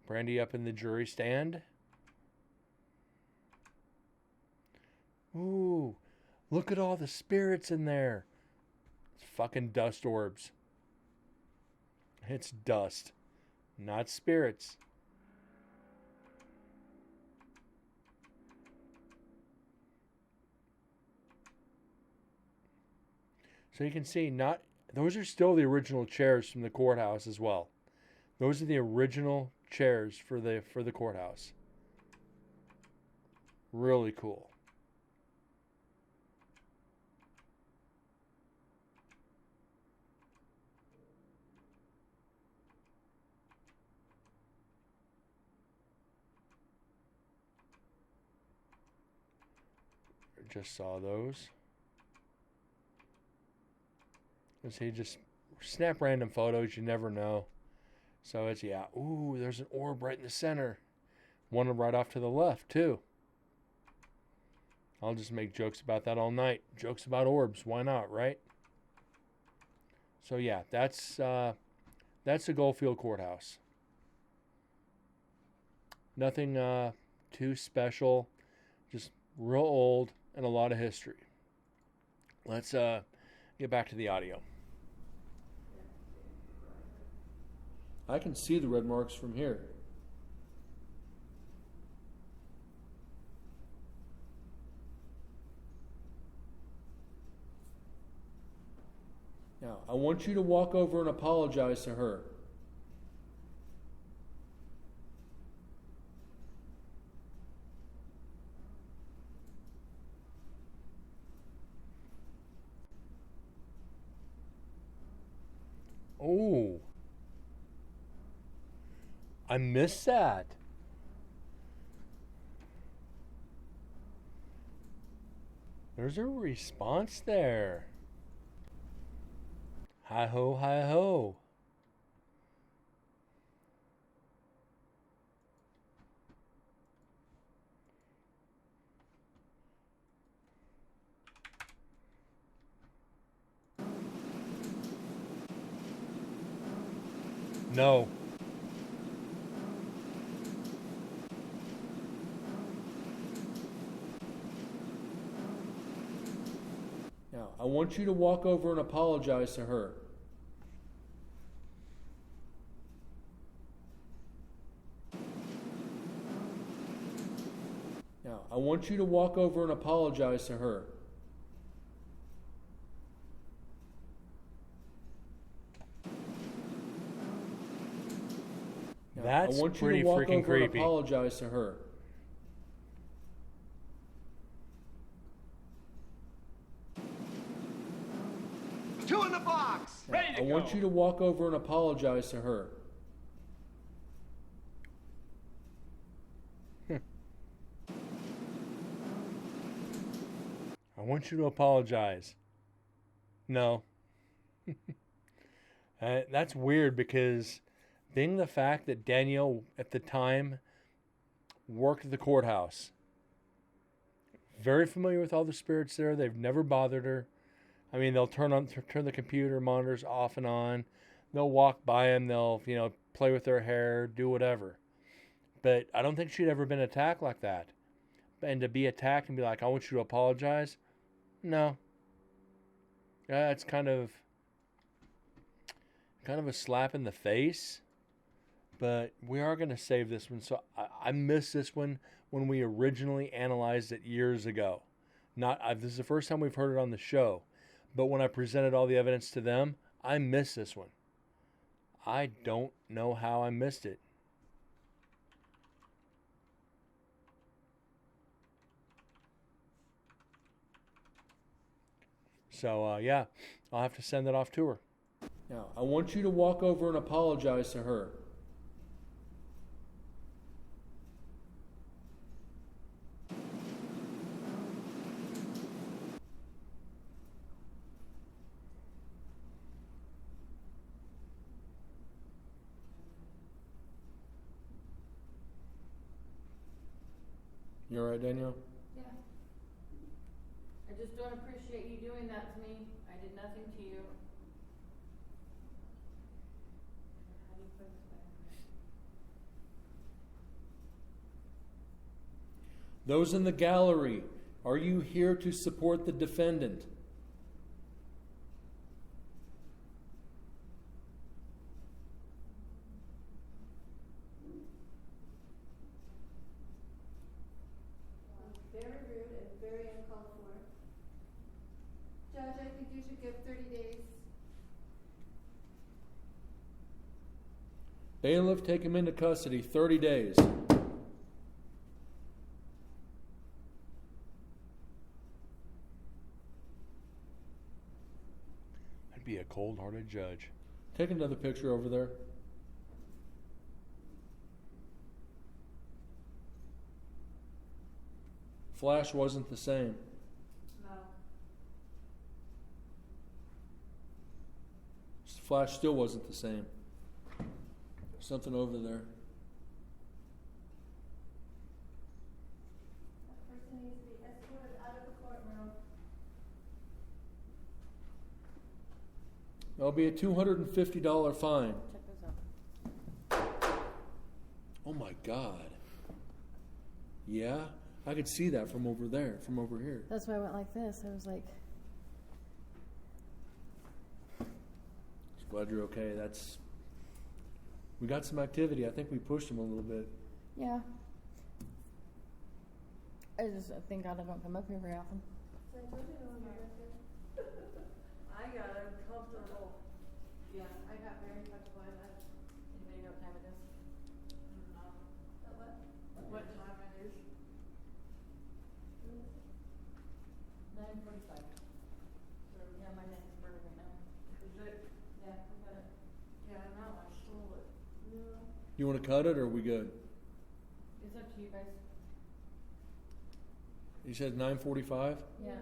[SPEAKER 2] Brandy up in the jury stand. Ooh, look at all the spirits in there. It's fucking dust orbs. It's dust, not spirits. So you can see, not those are still the original chairs from the courthouse as well. Those are the original chairs for the courthouse. Really cool. Just saw those. See, just snap random photos. You never know. So it's, yeah. Ooh, there's an orb right in the center. One right off to the left too. I'll just make jokes about that all night. Jokes about orbs. Why not, right? So yeah, that's the Goldfield Courthouse. Nothing too special. Just real old and a lot of history. Let's get back to the audio. I can see the red marks from here. Now, I want you to walk over and apologize to her. Oh, I missed that. There's a response there. Hi ho, hi ho. No. Now, I want you to walk over and apologize to her. Now, I want you to walk over and apologize to her. Now,
[SPEAKER 8] That's
[SPEAKER 2] I want you
[SPEAKER 8] pretty
[SPEAKER 2] to walk
[SPEAKER 8] freaking
[SPEAKER 2] over
[SPEAKER 8] creepy.
[SPEAKER 2] And apologize to her.
[SPEAKER 7] Two in the box.
[SPEAKER 2] Now,
[SPEAKER 7] Ready to
[SPEAKER 2] I
[SPEAKER 7] go.
[SPEAKER 2] want you to walk over and apologize to her.
[SPEAKER 8] I want you to apologize. No. That's weird because being the fact that Danielle at the time worked at the courthouse, very familiar with all the spirits there. They've never bothered her. I mean, they'll turn the computer monitors off and on. They'll walk by them. They'll, play with their hair, do whatever. But I don't think she'd ever been attacked like that. And to be attacked and be like, I want you to apologize. No. It's kind of a slap in the face. But we are going to save this one. So I missed this one when we originally analyzed it years ago. This is the first time we've heard it on the show. But when I presented all the evidence to them, I missed this one. I don't know how I missed it. So, yeah, I'll have to send that off to her.
[SPEAKER 2] Now, I want you to walk over and apologize to her. You all right, Danielle?
[SPEAKER 4] Yeah. I just don't appreciate you doing that to me. I did nothing to you. How do you put this back?
[SPEAKER 2] Those in the gallery, are you here to support the defendant?
[SPEAKER 6] Judge, I think you should give 30 days.
[SPEAKER 8] Bailiff, take him into custody, 30 days.
[SPEAKER 2] I'd be a cold-hearted judge.
[SPEAKER 8] Take another picture over there. Flash wasn't the same.
[SPEAKER 3] No.
[SPEAKER 8] Flash still wasn't the same. Something over there.
[SPEAKER 6] That person needs to be escorted out of the courtroom.
[SPEAKER 8] There'll be a $250 fine.
[SPEAKER 4] Check this out.
[SPEAKER 8] Oh my God. Yeah, I could see that from over there, from over here.
[SPEAKER 4] That's why I went like this. I was like,
[SPEAKER 8] Just glad you're okay. We got some activity. I think we pushed him a little bit.
[SPEAKER 4] yeah. I thank God I don't come up here very often.
[SPEAKER 6] So I told you to be arrested.
[SPEAKER 3] I got uncomfortable.
[SPEAKER 6] Yeah, I got very comfortable in that.
[SPEAKER 4] Anybody know what time it is?
[SPEAKER 3] No.
[SPEAKER 6] What?
[SPEAKER 3] What time it is?
[SPEAKER 4] 9:45. Yeah, my neck is burning right now.
[SPEAKER 3] Is it?
[SPEAKER 4] Yeah, we got it.
[SPEAKER 3] Yeah, I know, I stole it.
[SPEAKER 6] No.
[SPEAKER 8] You want to cut it or are we good?
[SPEAKER 4] It's up to you guys.
[SPEAKER 8] You said 9:45?
[SPEAKER 4] Yeah.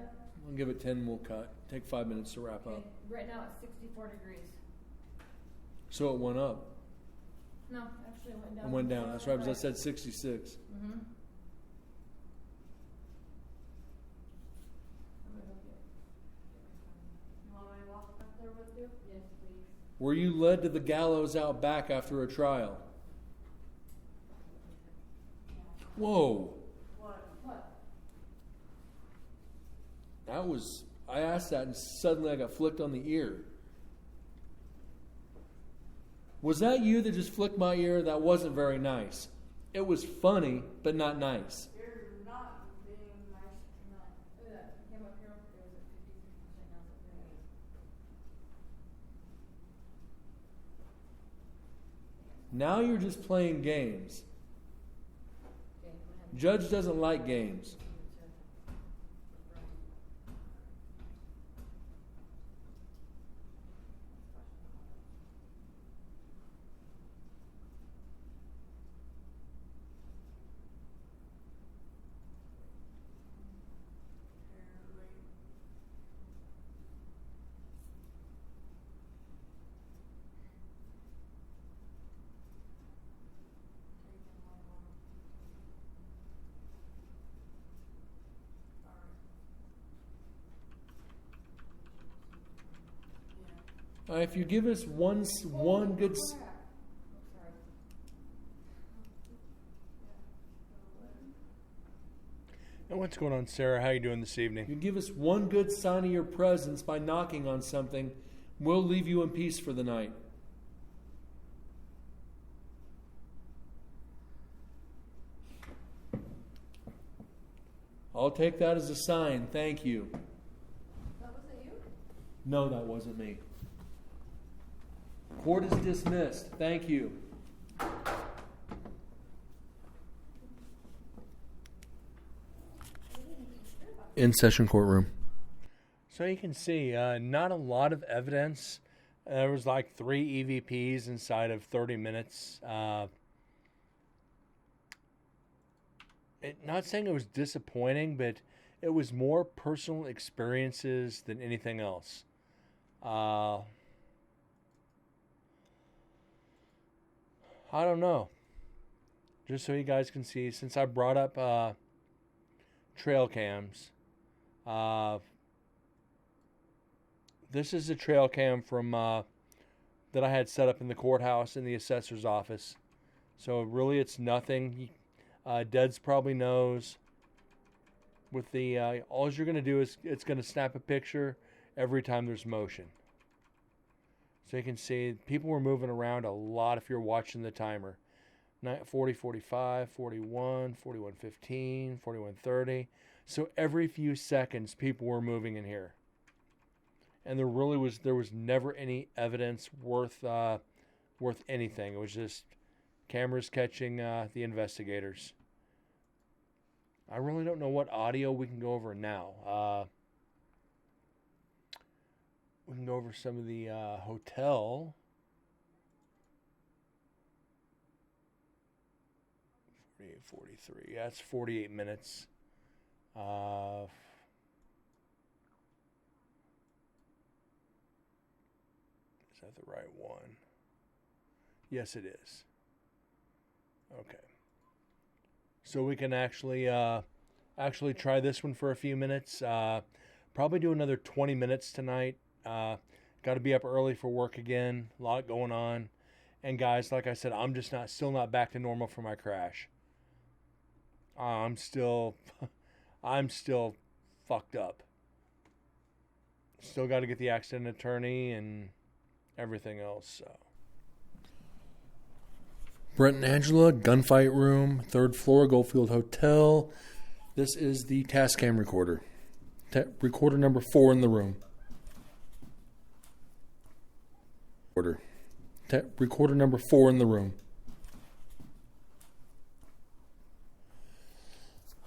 [SPEAKER 8] I'll give it 10 and we'll cut. Take 5 minutes to wrap
[SPEAKER 4] Okay.
[SPEAKER 8] up.
[SPEAKER 4] Right now it's 64 degrees.
[SPEAKER 8] So it went up.
[SPEAKER 4] No, actually it went down.
[SPEAKER 8] It went down. That's right, because I said 66.
[SPEAKER 4] Mm-hmm. I'm gonna go get
[SPEAKER 3] You want me to walk up there with you?
[SPEAKER 4] Yes, please.
[SPEAKER 8] Were you led to the gallows out back after a trial? Whoa.
[SPEAKER 3] What?
[SPEAKER 4] What?
[SPEAKER 8] I asked that and suddenly I got flicked on the ear. Was that you that just flicked my ear? That wasn't very nice. It was funny, but not nice.
[SPEAKER 3] You're not being nice tonight.
[SPEAKER 4] Look at that. It came up here. It was at 56%. Now it's at 38.
[SPEAKER 8] Now you're just playing games.
[SPEAKER 4] Okay, I'm gonna have
[SPEAKER 8] Judge doesn't like games. If you give us one good...
[SPEAKER 4] I'm sorry.
[SPEAKER 2] And what's going on, Sarah? How you doing this evening?
[SPEAKER 8] You give us one good sign of your presence by knocking on something, we'll leave you in peace for the night. I'll take that as a sign. Thank you.
[SPEAKER 6] That wasn't you?
[SPEAKER 8] No, that wasn't me. Court is dismissed. Thank you. In session courtroom.
[SPEAKER 2] So you can see, not a lot of evidence. There was like 3 EVPs inside of 30 minutes. Not saying it was disappointing, but it was more personal experiences than anything else. I don't know. Just so you guys can see, since I brought up trail cams, this is a trail cam from that I had set up in the courthouse in the assessor's office. So really, it's nothing. Deds probably knows. With the all you're going to do is it's going to snap a picture every time there's motion. So you can see people were moving around a lot if you're watching the timer. 40, 45, 41, 41, 15, 41, 30. So every few seconds, people were moving in here. and there was never any evidence worth anything. It was just cameras catching the investigators. I really don't know what audio we can go over now. We can go over some of the hotel. 48:43. Yeah, it's 48 minutes. Is that the right one? Yes, it is. Okay. So we can actually try this one for a few minutes. Probably do another 20 minutes tonight. Got to be up early for work again. A lot going on. And guys, like I said, I'm still not back to normal for my crash. I'm still fucked up. Still got to get the accident attorney and everything else. So. Brent and Angela, gunfight room, 3rd floor, Goldfield Hotel. This is the Tascam recorder. Recorder number 4 in the room. Recorder number 4 in the room.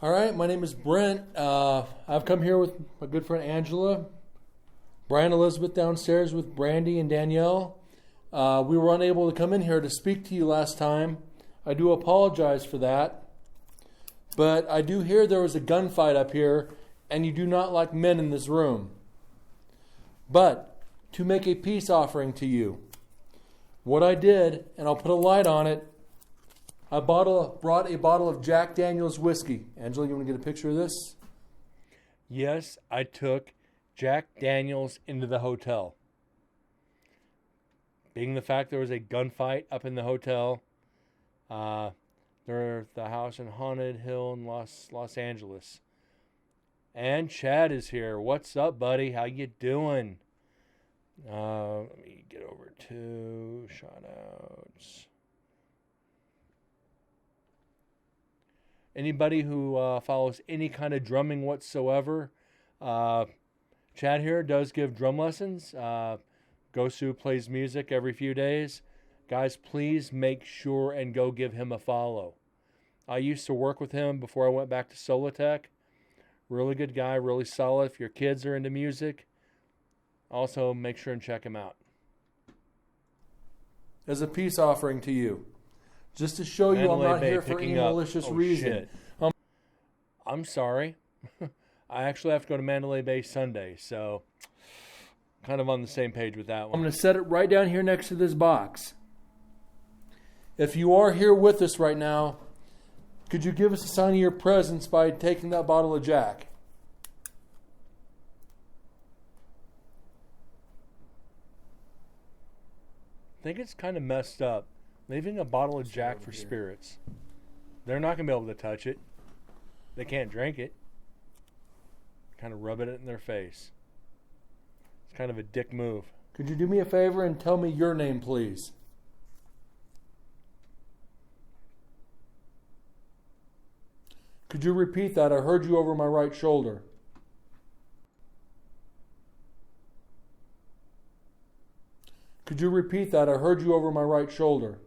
[SPEAKER 2] All right, my name is Brent. I've come here with my good friend Angela. Brian Elizabeth downstairs with Brandy and Danielle. We were unable to come in here to speak to you last time. I do apologize for that. But I do hear there was a gunfight up here, and you do not like men in this room. But to make a peace offering to you, what I did, and I'll put a light on it, I brought a bottle of Jack Daniel's whiskey. Angela, you want to get a picture of this? Yes, I took Jack Daniel's into the hotel. Being the fact there was a gunfight up in the hotel, the house in Haunted Hill in Los Angeles. And Chad is here. What's up, buddy? How you doing? Let me get over to shout outs. Anybody who follows any kind of drumming whatsoever, Chad here does give drum lessons. Gosu plays music every few days. Guys, please make sure and go give him a follow. I used to work with him before I went back to Solotech. Really good guy, really solid. If your kids are into music, also make sure and check him out. As a peace offering to you. Just to show you I'm not here for any malicious reason. I'm sorry. I actually have to go to Mandalay Bay Sunday, so kind of on the same page with that one. I'm going to set it right down here next to this box. If you are here with us right now, could you give us a sign of your presence by taking that bottle of Jack? I think it's kind of messed up. Leaving a bottle of Jack for spirits. They're not going to be able to touch it. They can't drink it. Kind of rubbing it in their face. It's kind of a dick move. Could you do me a favor and tell me your name, please? Could you repeat that? I heard you over my right shoulder. Could you repeat that? I heard you over my right shoulder.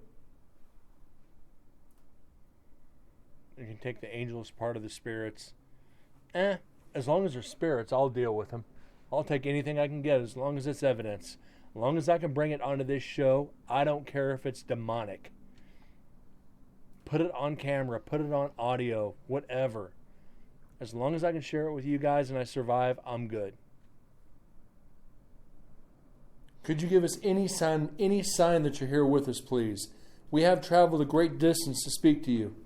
[SPEAKER 2] You can take the angels part of the spirits. As long as they're spirits, I'll deal with them. I'll take anything I can get as long as it's evidence. As long as I can bring it onto this show, I don't care if it's demonic. Put it on camera, put it on audio, whatever. As long as I can share it with you guys and I survive, I'm good. Could you give us any sign that you're here with us, please? We have traveled a great distance to speak to you.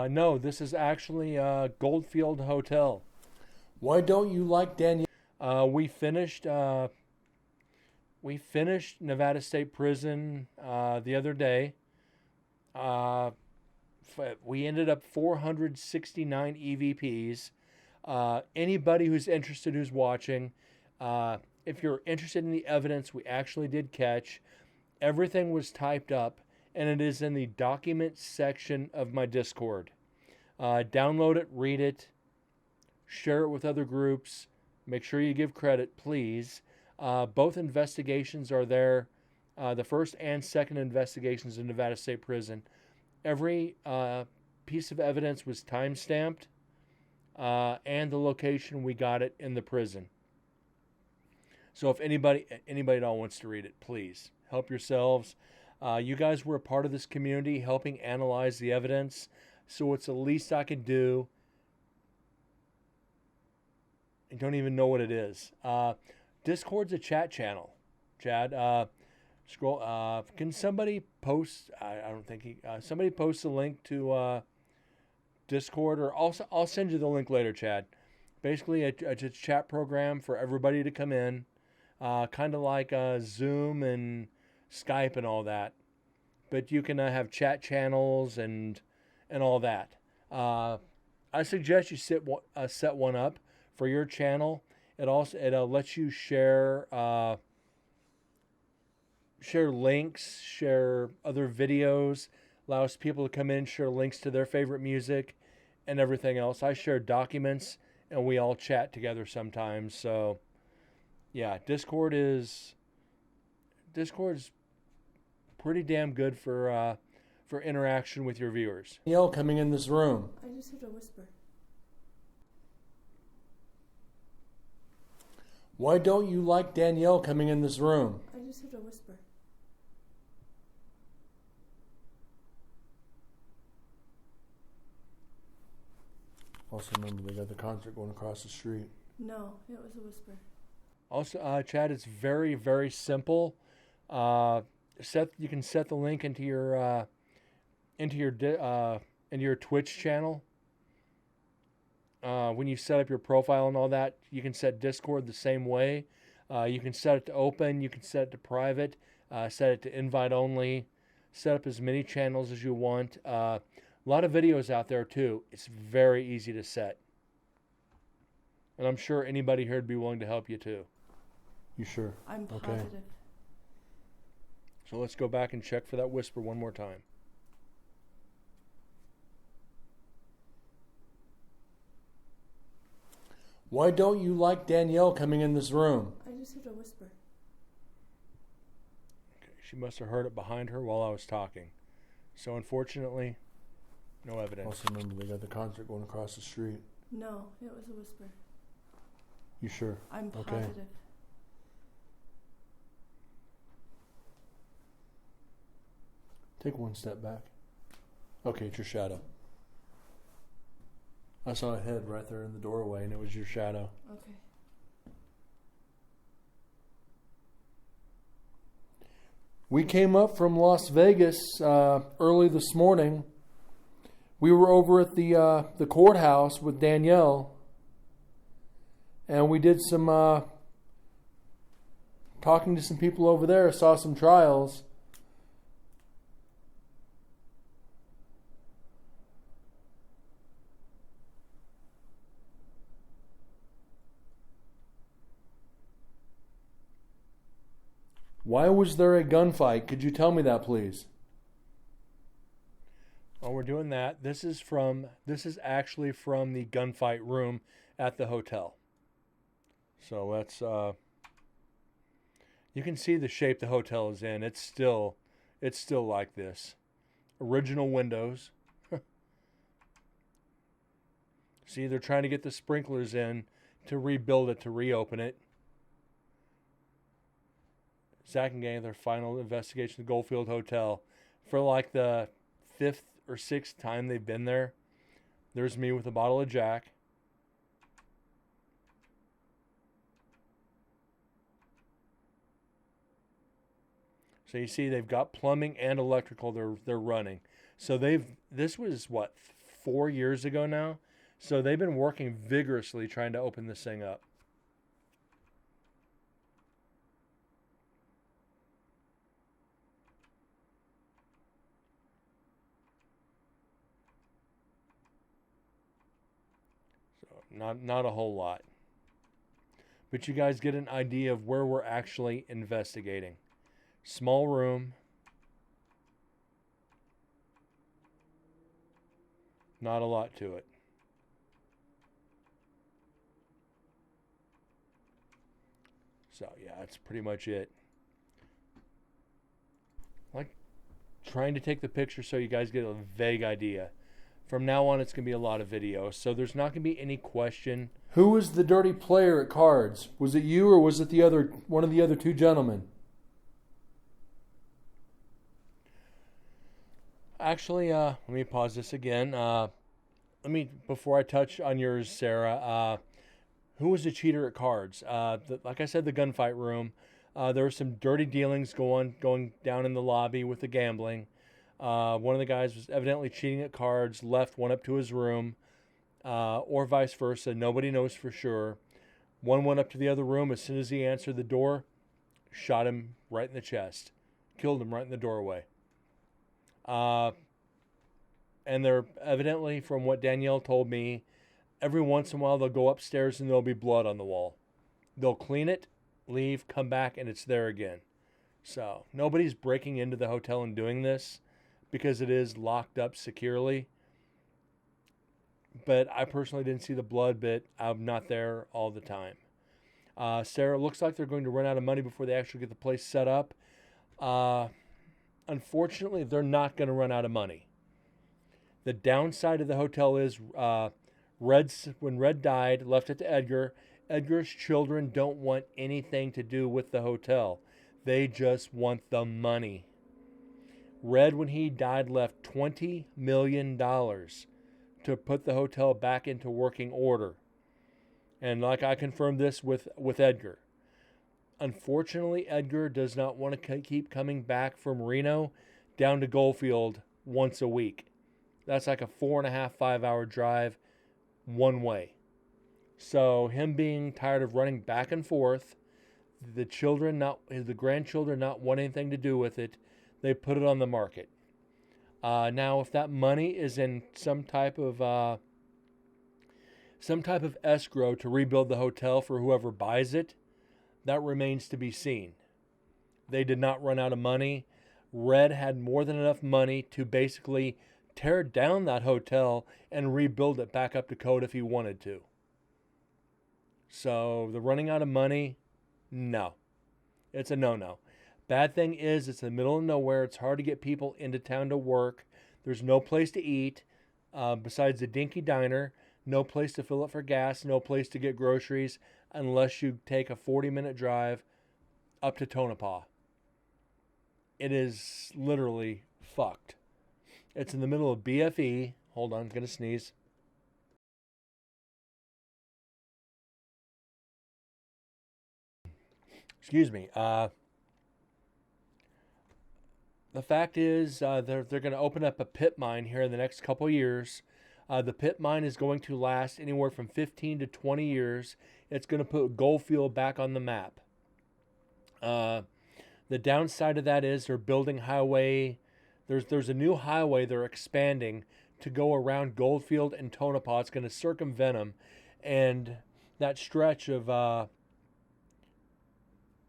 [SPEAKER 2] No, this is actually Goldfield Hotel. Why don't you like Danielle? We finished we finished Nevada State Prison the other day. We ended up 469 EVPs. Anybody who's interested, who's watching, if you're interested in the evidence we actually did catch, everything was typed up, and it is in the documents section of my Discord. Download it, read it, share it with other groups. Make sure you give credit, please. Both investigations are there. The first and second investigations in Nevada State Prison. Every piece of evidence was time-stamped, and the location we got it in the prison. So if anybody at all wants to read it, please help yourselves. You guys were a part of this community, helping analyze the evidence, so it's the least I can do. I don't even know what it is. Discord's a chat channel. Chad, scroll. Can somebody post? I don't think somebody post a link to Discord, or I'll send you the link later, Chad. Basically, a chat program for everybody to come in, kind of like Zoom and Skype and all that. But you can have chat channels and all that. I suggest you set one up for your channel. It lets you share links, share other videos, allows people to come in, share links to their favorite music and everything else. I share documents, and we all chat together sometimes. So yeah, Discord is pretty damn good for interaction with your viewers. Danielle coming in this room.
[SPEAKER 4] I just heard a whisper.
[SPEAKER 2] Why don't you like Danielle coming in this room?
[SPEAKER 4] I just heard a whisper.
[SPEAKER 2] Also remember, they got the concert going across the street.
[SPEAKER 4] No, it was a whisper.
[SPEAKER 2] Also, Chad, it's very, very simple. You can set the link into your Twitch channel. When you set up your profile and all that, you can set Discord the same way. You can set it to open. You can set it to private. Set it to invite only. Set up as many channels as you want. A lot of videos out there too. It's very easy to set. And I'm sure anybody here would be willing to help you too. You sure?
[SPEAKER 4] I'm positive.
[SPEAKER 2] Okay. So let's go back and check for that whisper one more time. Why don't you like Danielle coming in this room?
[SPEAKER 4] I just heard a whisper.
[SPEAKER 2] Okay, she must have heard it behind her while I was talking. So unfortunately, no evidence. Also remember, they got the concert going across the street.
[SPEAKER 4] No, it was a whisper.
[SPEAKER 2] You sure?
[SPEAKER 4] I'm
[SPEAKER 2] Okay.
[SPEAKER 4] positive.
[SPEAKER 2] Take one step back. Okay, it's your shadow. I saw a head right there in the doorway, and it was your shadow.
[SPEAKER 4] Okay.
[SPEAKER 2] We came up from Las Vegas early this morning. We were over at the courthouse with Danielle, and we did some talking to some people over there. Saw some trials. Why was there a gunfight? Could you tell me that, please? Oh, we're doing that. This is actually from the gunfight room at the hotel. So let's you can see the shape the hotel is in. It's still like this. Original windows. See, they're trying to get the sprinklers in to rebuild it, to reopen it. Zach and gang, their final investigation of the Goldfield Hotel. For like the 5th or 6th time they've been there. There's me with a bottle of Jack. So you see they've got plumbing and electrical they're running. So this was what, 4 years ago now? So they've been working vigorously trying to open this thing up.
[SPEAKER 8] Not a whole lot. But you guys get an idea of where we're actually investigating. Small room. Not a lot to it. So yeah, that's pretty much it. Like trying to take the picture so you guys get a vague idea. From now on, it's going to be a lot of videos, so there's not going to be any question. Who was the dirty player at cards? Was it you or was it one of the other two gentlemen? Actually, let me pause this again. Before I touch on yours, Sarah, who was the cheater at cards? Like I said, the gunfight room. There were some dirty dealings going down in the lobby with the gambling. One of the guys was evidently cheating at cards, left, went up to his room, or vice versa. Nobody knows for sure. One went up to the other room. As soon as he answered the door, shot him right in the chest. Killed him right in the doorway. And they're evidently, from what Danielle told me, every once in a while they'll go upstairs and there'll be blood on the wall. They'll clean it, leave, come back, and it's there again. So nobody's breaking into the hotel and doing this because it is locked up securely. But I personally didn't see the blood, but I'm not there all the time. Sarah, it looks like they're going to run out of money before they actually get the place set up. Unfortunately, they're not going to run out of money. The downside of the hotel is when Red died, left it to Edgar. Edgar's children don't want anything to do with the hotel. They just want the money. Red, when he died, left $20 million to put the hotel back into working order. And like I confirmed this with Edgar. Unfortunately, Edgar does not want to keep coming back from Reno down to Goldfield once a week. That's like a 4.5, 5 hour drive one way. So him being tired of running back and forth, the grandchildren not wanting anything to do with it, they put it on the market. Now, if that money is in some type of escrow to rebuild the hotel for whoever buys it, that remains to be seen. They did not run out of money. Red had more than enough money to basically tear down that hotel and rebuild it back up to code if he wanted to. So the running out of money, no. It's a no-no. Bad thing is it's in the middle of nowhere. It's hard to get people into town to work. There's no place to eat besides the Dinky Diner. No place to fill up for gas. No place to get groceries unless you take a 40-minute drive up to Tonopah. It is literally fucked. It's in the middle of BFE. Hold on, I'm going to sneeze. Excuse me. The fact is, they're going to open up a pit mine here in the next couple of years. The pit mine is going to last anywhere from 15 to 20 years. It's going to put Goldfield back on the map. The downside of that is they're building highway. There's a new highway they're expanding to go around Goldfield and Tonopah. It's going to circumvent them, and that stretch of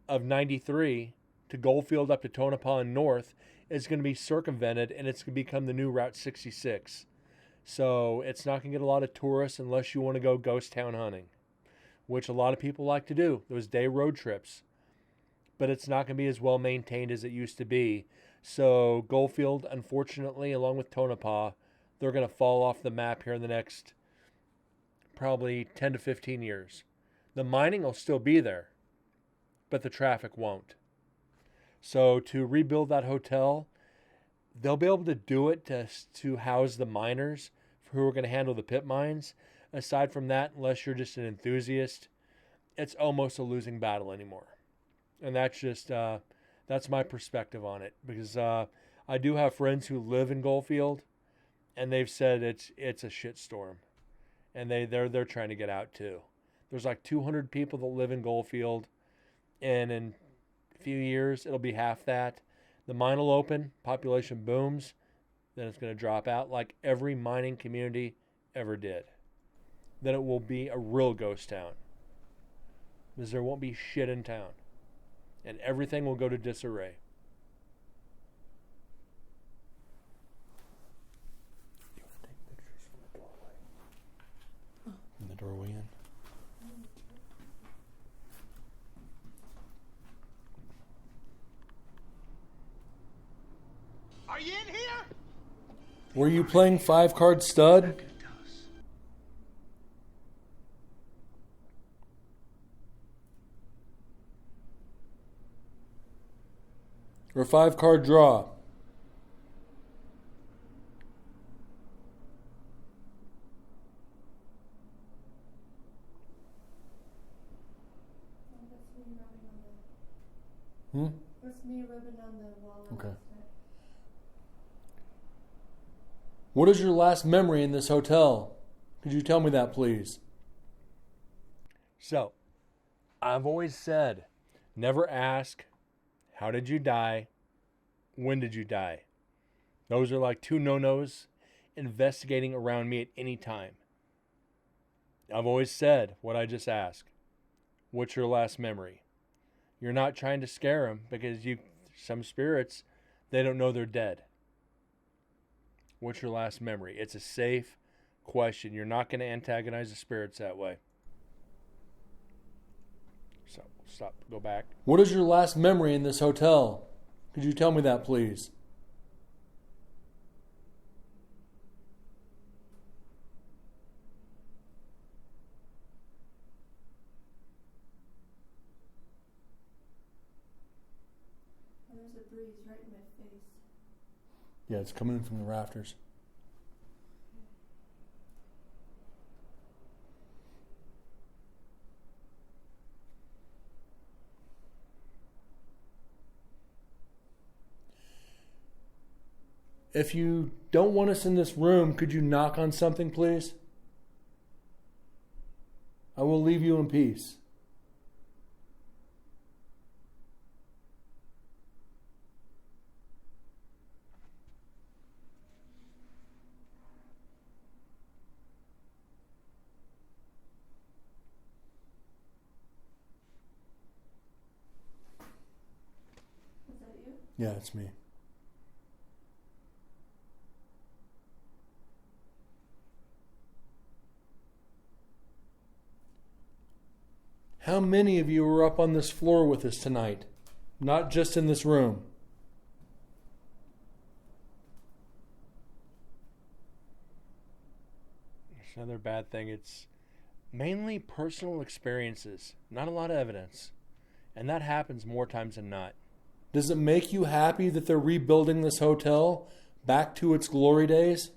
[SPEAKER 8] 93 to Goldfield up to Tonopah and north is going to be circumvented, and it's going to become the new Route 66. So it's not going to get a lot of tourists unless you want to go ghost town hunting, which a lot of people like to do, those day road trips. But it's not going to be as well maintained as it used to be. So Goldfield, unfortunately, along with Tonopah, they're going to fall off the map here in the next probably 10 to 15 years. The mining will still be there, but the traffic won't. So to rebuild that hotel, they'll be able to do it to house the miners who are going to handle the pit mines. Aside from that, unless you're just an enthusiast, it's almost a losing battle anymore. And that's just, that's my perspective on it. Because I do have friends who live in Goldfield, and they've said it's a shitstorm. And they're trying to get out too. There's like 200 people that live in Goldfield, and in a few years, it'll be half that. The mine will open, population booms, then it's going to drop out like every mining community ever did.
[SPEAKER 2] then it will be a real ghost town. Because there won't be shit in town. And everything will go to disarray. You want to take pictures from the doorway? From the doorway in?
[SPEAKER 7] Are you in here?
[SPEAKER 2] Were you playing 5-card stud? Or 5-card draw? Hmm?
[SPEAKER 6] That's me rubbing on the wall.
[SPEAKER 2] Okay. What is your last memory in this hotel? Could you tell me that, please? So, I've always said, never ask, how did you die? When did you die? Those are like 2 no-nos investigating around me at any time. I've always said what I just asked. What's your last memory? You're not trying to scare them because some spirits, they don't know they're dead. What's your last memory? It's a safe question. You're not going to antagonize the spirits that way. So, stop. Go back. What is your last memory in this hotel? Could you tell me that, please?
[SPEAKER 6] There's a breeze right in my face.
[SPEAKER 2] Yeah, it's coming in from the rafters. If you don't want us in this room, could you knock on something, please? I will leave you in peace.
[SPEAKER 6] Is that you?
[SPEAKER 2] Yeah, it's me. How many of you were up on this floor with us tonight? Not just in this room. It's another bad thing. It's mainly personal experiences, not a lot of evidence. And that happens more times than not. Does it make you happy that they're rebuilding this hotel back to its glory days?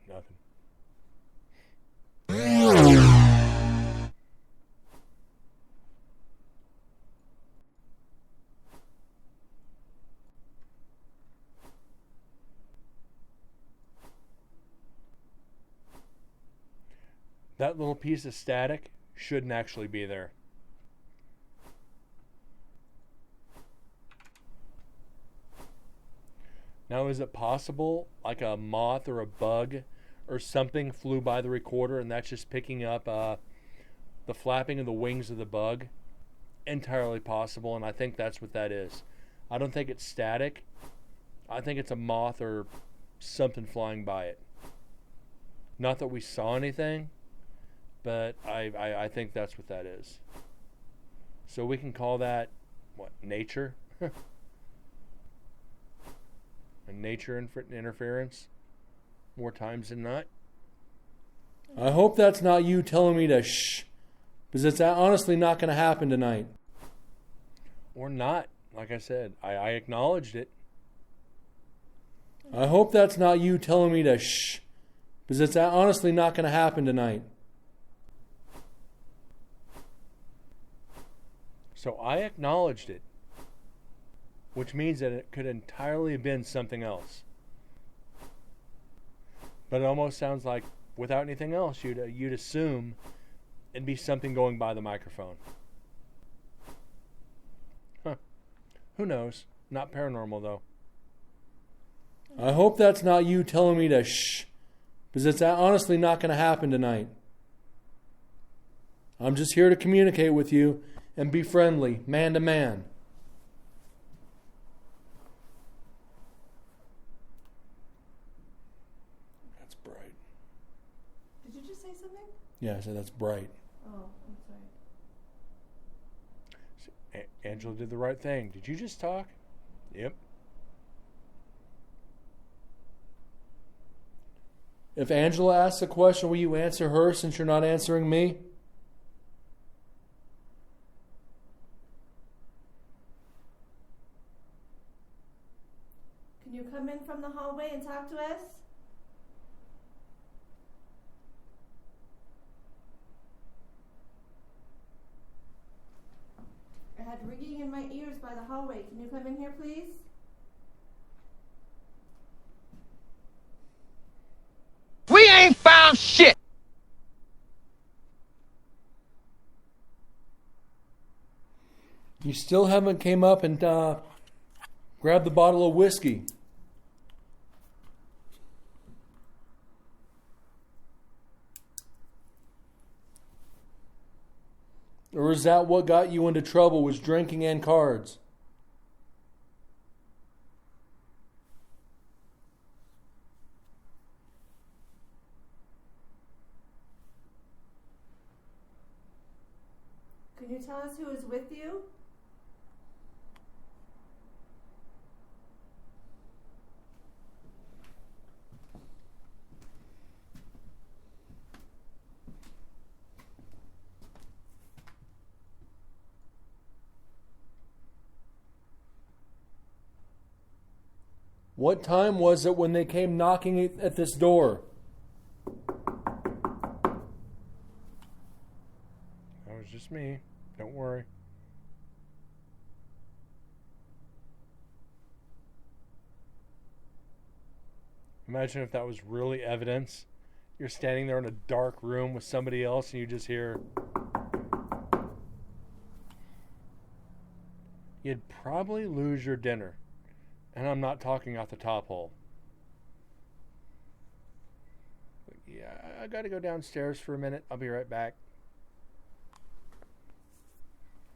[SPEAKER 2] Nothing. That little piece of static shouldn't actually be there. Now, is it possible like a moth or a bug or something flew by the recorder and that's just picking up the flapping of the wings of the bug? Entirely possible, and I think that's what that is. I don't think it's static. I think it's a moth or something flying by it. Not that we saw anything, but I think that's what that is. So we can call that, what, nature? A nature interference? More times than not. I hope that's not you telling me to shh, because it's honestly not going to happen tonight. Or not. Like I said, I acknowledged it. I hope that's not you telling me to shh, because it's honestly not going to happen tonight. So I acknowledged it, which means that it could entirely have been something else. But it almost sounds like, without anything else, you'd assume it'd be something going by the microphone. Huh. Who knows? Not paranormal, though. I hope that's not you telling me to shh, because it's honestly not going to happen tonight. I'm just here to communicate with you and be friendly, man to man. That's bright.
[SPEAKER 4] Did you just say something?
[SPEAKER 2] Yeah, I said that's bright.
[SPEAKER 4] Oh, I'm sorry.
[SPEAKER 2] Angela did the right thing. Did you just talk? Yep. If Angela asks a question, will you answer her since you're not answering me?
[SPEAKER 4] Can you come in from the hallway and talk to us? I had ringing in my ears by the hallway. Can you come in here, please?
[SPEAKER 7] We ain't found shit.
[SPEAKER 2] You still haven't came up and grabbed the bottle of whiskey. Or is that what got you into trouble, was drinking and cards?
[SPEAKER 4] Can you tell us who is with you?
[SPEAKER 2] What time was it when they came knocking at this door? That was just me. Don't worry. Imagine if that was really evidence. You're standing there in a dark room with somebody else and you just hear... You'd probably lose your dinner. And I'm not talking out the top hole. Yeah, I gotta go downstairs for a minute. I'll be right back.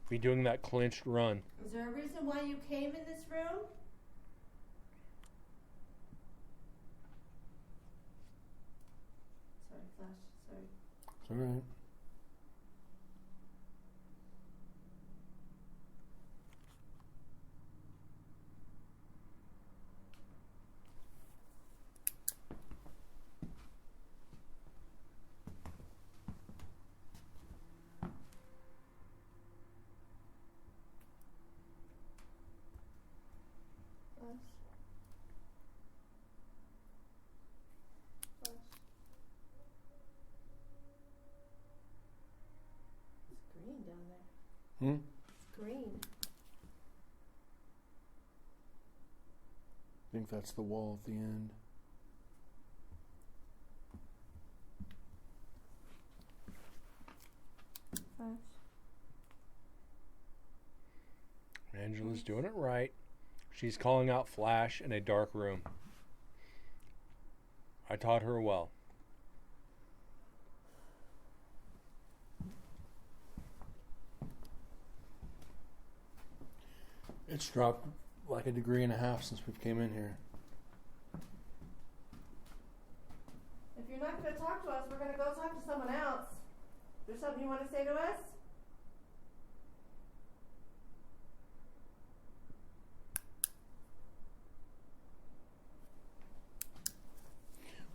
[SPEAKER 2] Be doing that clinched run.
[SPEAKER 4] Is there a reason why you came in this room? Sorry, Flash. Sorry.
[SPEAKER 2] It's all right.
[SPEAKER 4] It's green down there.
[SPEAKER 2] Hmm?
[SPEAKER 4] It's green.
[SPEAKER 2] I think that's the wall at the end.
[SPEAKER 4] Flash.
[SPEAKER 2] Angela's doing it right. She's calling out Flash in a dark room. I taught her well. It's dropped like 1.5 degrees since we came in here.
[SPEAKER 4] If you're not going to talk to us, we're going to go talk to someone else. Is there something you want to say to us?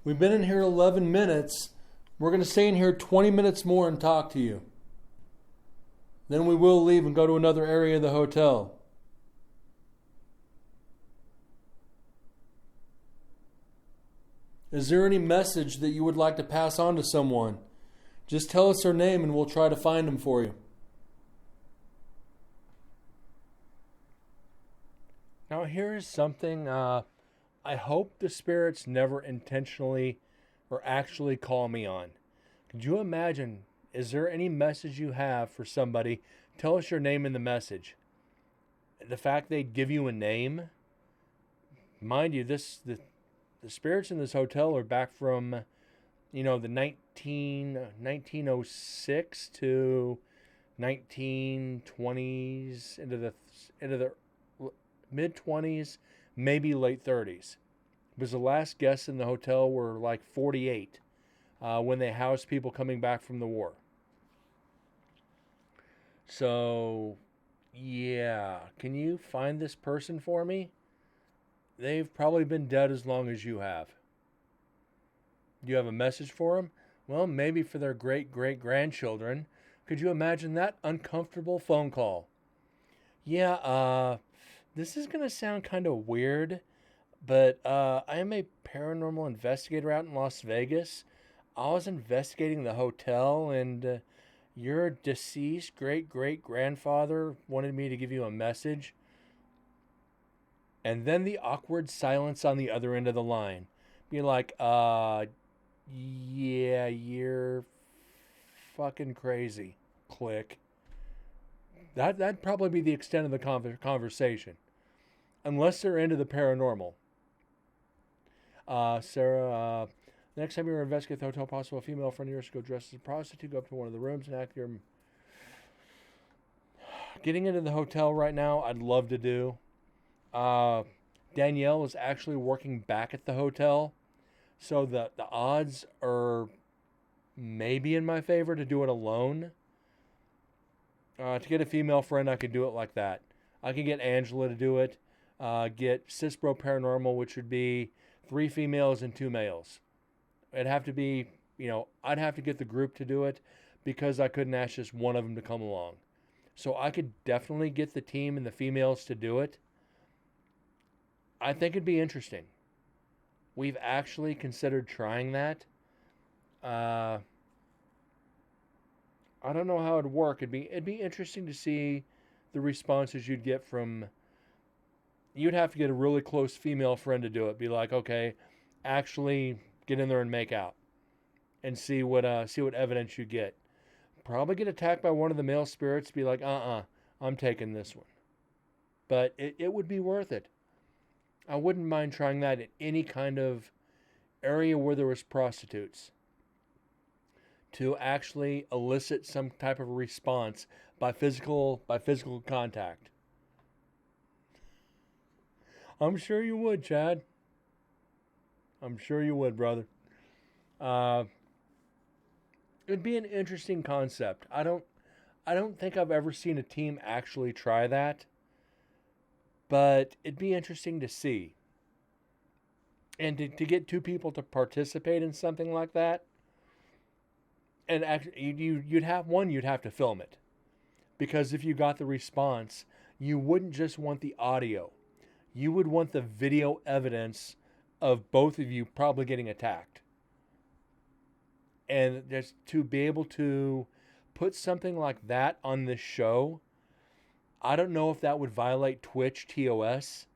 [SPEAKER 2] We've been in here 11 minutes. We're going to stay in here 20 minutes more and talk to you. Then we will leave and go to another area of the hotel. Is there any message that you would like to pass on to someone? Just tell us their name and we'll try to find them for you. Now here is something I hope the spirits never intentionally or actually call me on. Could you imagine, is there any message you have for somebody? Tell us your name in the message. The fact they'd give you a name, mind you, the spirits in this hotel are back from, the 1906 to 1920s into the mid 20s, maybe late 30s. Because the last guests in the hotel were like 48 when they housed people coming back from the war. So, yeah, can you find this person for me? They've probably been dead as long as you have. Do you have a message for them? Well, maybe for their great-great-grandchildren. Could you imagine that uncomfortable phone call? Yeah, this is going to sound kind of weird, but I am a paranormal investigator out in Las Vegas. I was investigating the hotel, and your deceased great-great-grandfather wanted me to give you a message. And then the awkward silence on the other end of the line. Be like, yeah, you're fucking crazy. Click. That'd probably be the extent of the conversation. Unless they're into the paranormal. Sarah, next time you're investigating the hotel, possible a female friend of yours go dressed as a prostitute, go up to one of the rooms and act your... Getting into the hotel right now, I'd love to do. Danielle is actually working back at the hotel. So the odds are maybe in my favor to do it alone. To get a female friend, I could do it like that. I could get Angela to do it. Get Cisbro Paranormal, which would be 3 females and 2 males. It'd have to be, I'd have to get the group to do it because I couldn't ask just one of them to come along. So I could definitely get the team and the females to do it. I think it'd be interesting. We've actually considered trying that. I don't know how it'd work. It'd be interesting to see the responses you'd get from. You'd have to get a really close female friend to do it. Be like, okay, actually get in there and make out, and see what evidence you get. Probably get attacked by one of the male spirits. Be like, I'm taking this one. But it would be worth it. I wouldn't mind trying that in any kind of area where there was prostitutes. To actually elicit some type of response by physical contact. I'm sure you would, Chad. I'm sure you would, brother. It'd be an interesting concept. I don't think I've ever seen a team actually try that. But it'd be interesting to see. And to get 2 people to participate in something like that. And actually, you'd have to film it. Because if you got the response, you wouldn't just want the audio. You would want the video evidence of both of you probably getting attacked. And just to be able to put something like that on this show, I don't know if that would violate Twitch TOS,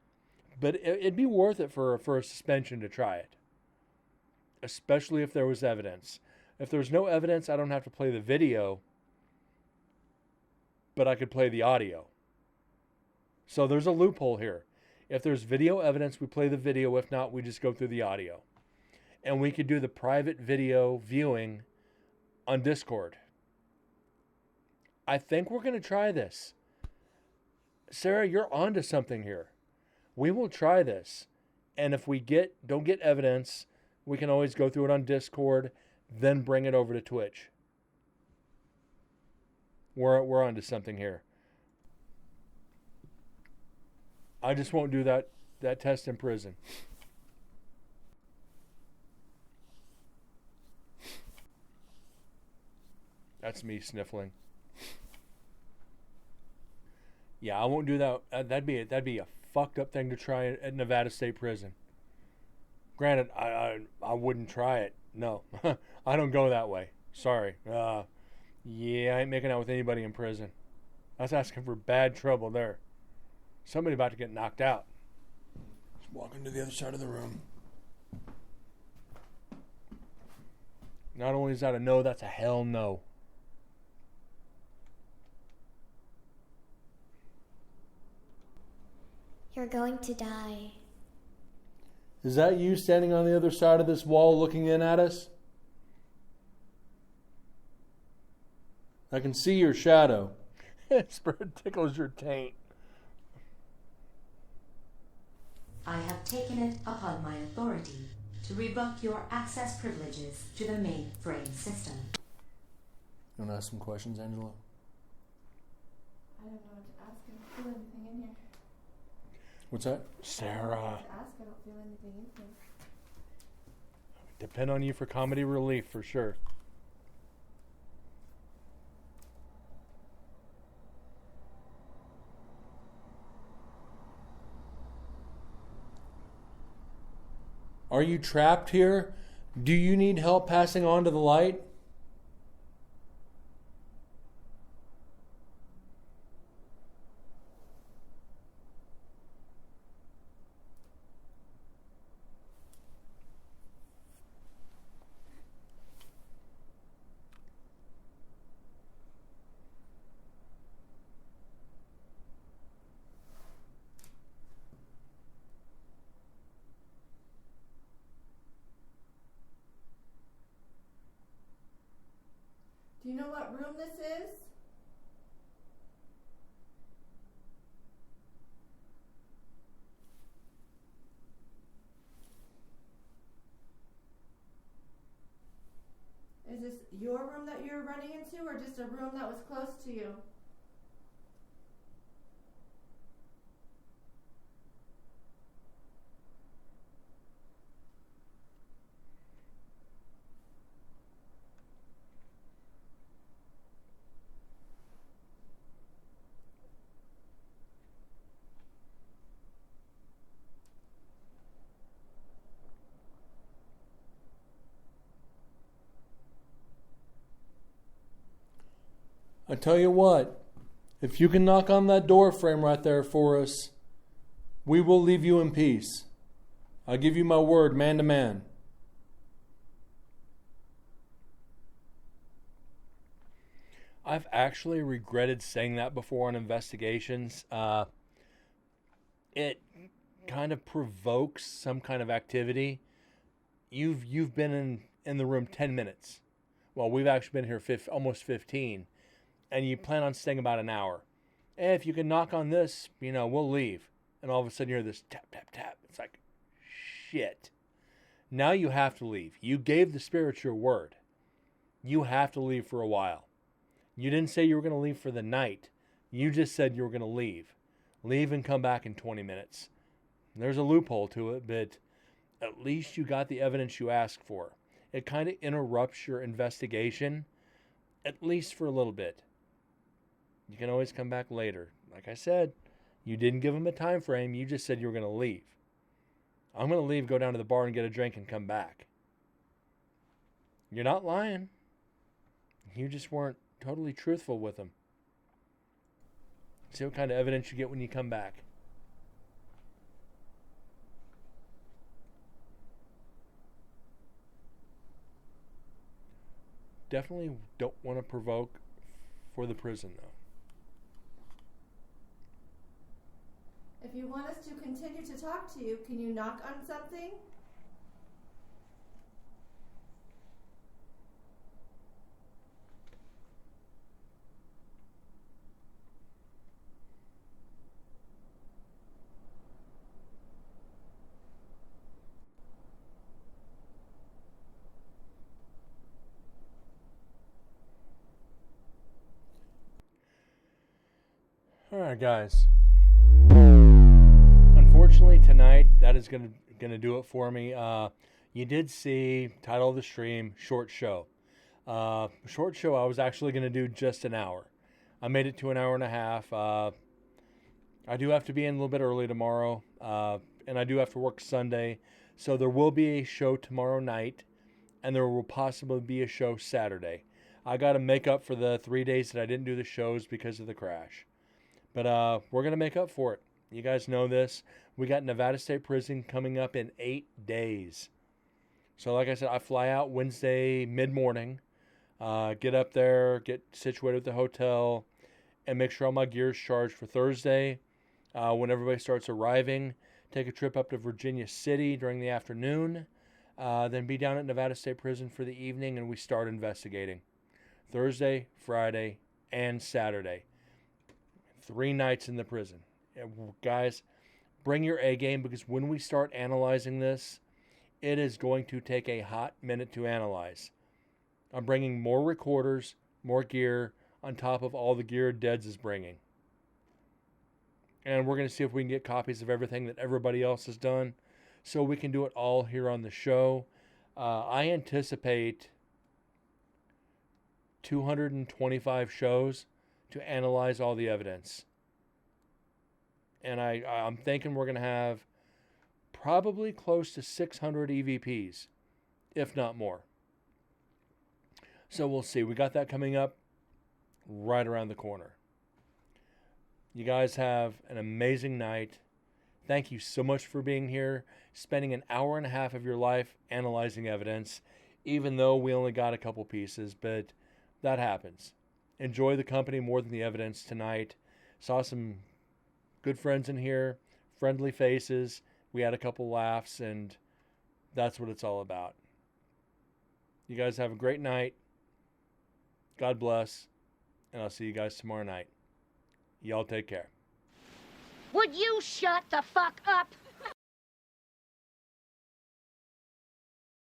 [SPEAKER 2] but it'd be worth it for a suspension to try it. Especially if there was evidence. If there's no evidence, I don't have to play the video, but I could play the audio. So there's a loophole here. If there's video evidence, we play the video. If not, we just go through the audio. And we could do the private video viewing on Discord. I think we're going to try this. Sarah, you're onto something here. We will try this. And if we don't get evidence, we can always go through it on Discord, then bring it over to Twitch. We're onto something here. I just won't do that test in prison. That's me sniffling. Yeah, I won't do that. That'd be a fucked up thing to try at Nevada State Prison. Granted, I wouldn't try it. No, I don't go that way. Sorry. Yeah, I ain't making out with anybody in prison. That's asking for bad trouble there. Somebody about to get knocked out. Just walking to the other side of the room. Not only is that a no, that's a hell no.
[SPEAKER 9] You're going to die.
[SPEAKER 2] Is that you standing on the other side of this wall looking in at us? I can see your shadow. Spirit tickles your taint.
[SPEAKER 10] I have taken it upon my authority to revoke your access privileges to the mainframe system.
[SPEAKER 2] You want to ask some questions, Angela?
[SPEAKER 4] I don't know what to ask. I don't feel anything in here.
[SPEAKER 2] What's that?
[SPEAKER 4] I don't know
[SPEAKER 2] Sarah.
[SPEAKER 4] what to ask. I don't feel anything in here.
[SPEAKER 2] Depend on you for comedy relief, for sure. Are you trapped here? Do you need help passing on to the light?
[SPEAKER 4] Do you know what room this is? Is this your room that you're running into, or just a room that was close to you?
[SPEAKER 2] I tell you what, if you can knock on that door frame right there for us, we will leave you in peace. I give you my word, man to man. I've actually regretted saying that before on investigations. It kind of provokes some kind of activity. You've been in the room 10 minutes. Well, we've actually been here almost 15. And you plan on staying about an hour. If you can knock on this, we'll leave. And all of a sudden you hear this tap, tap, tap. It's like, shit. Now you have to leave. You gave the spirits your word. You have to leave for a while. You didn't say you were going to leave for the night. You just said you were going to leave. Leave and come back in 20 minutes. There's a loophole to it, but at least you got the evidence you asked for. It kind of interrupts your investigation, at least for a little bit. You can always come back later. Like I said, you didn't give them a time frame. You just said you were going to leave. I'm going to leave, go down to the bar and get a drink and come back. You're not lying. You just weren't totally truthful with them. See what kind of evidence you get when you come back. Definitely don't want to provoke for the prison, though.
[SPEAKER 4] If you want us to continue to talk to you, can you knock on something?
[SPEAKER 2] All right, guys. Unfortunately, tonight, that is going to do it for me. You did see, title of the stream, short show. Short show, I was actually going to do just an hour. I made it to an hour and a half. I do have to be in a little bit early tomorrow, and I do have to work Sunday. So there will be a show tomorrow night, and there will possibly be a show Saturday. I got to make up for the 3 days that I didn't do the shows because of the crash. But we're going to make up for it. You guys know this. We got Nevada State Prison coming up in 8 days.
[SPEAKER 8] So like I said, I fly out Wednesday mid-morning, get up there, get situated at the hotel, and make sure all my gear is charged for Thursday. When everybody starts arriving, take a trip up to Virginia City during the afternoon, then be down at Nevada State Prison for the evening, and we start investigating. Thursday, Friday, and Saturday. 3 nights in the prison. Guys, bring your A game, because when we start analyzing this, it is going to take a hot minute to analyze. I'm bringing more recorders, more gear, on top of all the gear Deads is bringing. And we're going to see if we can get copies of everything that everybody else has done, so we can do it all here on the show. I anticipate 225 shows to analyze all the evidence. And I'm thinking we're going to have probably close to 600 EVPs, if not more. So we'll see. We got that coming up right around the corner. You guys have an amazing night. Thank you so much for being here, spending an hour and a half of your life analyzing evidence, even though we only got a couple pieces, but that happens. Enjoy the company more than the evidence tonight. Saw some good friends in here, friendly faces. We had a couple laughs, and that's what it's all about. You guys have a great night. God bless, and I'll see you guys tomorrow night. Y'all take care.
[SPEAKER 11] Would you shut the fuck up?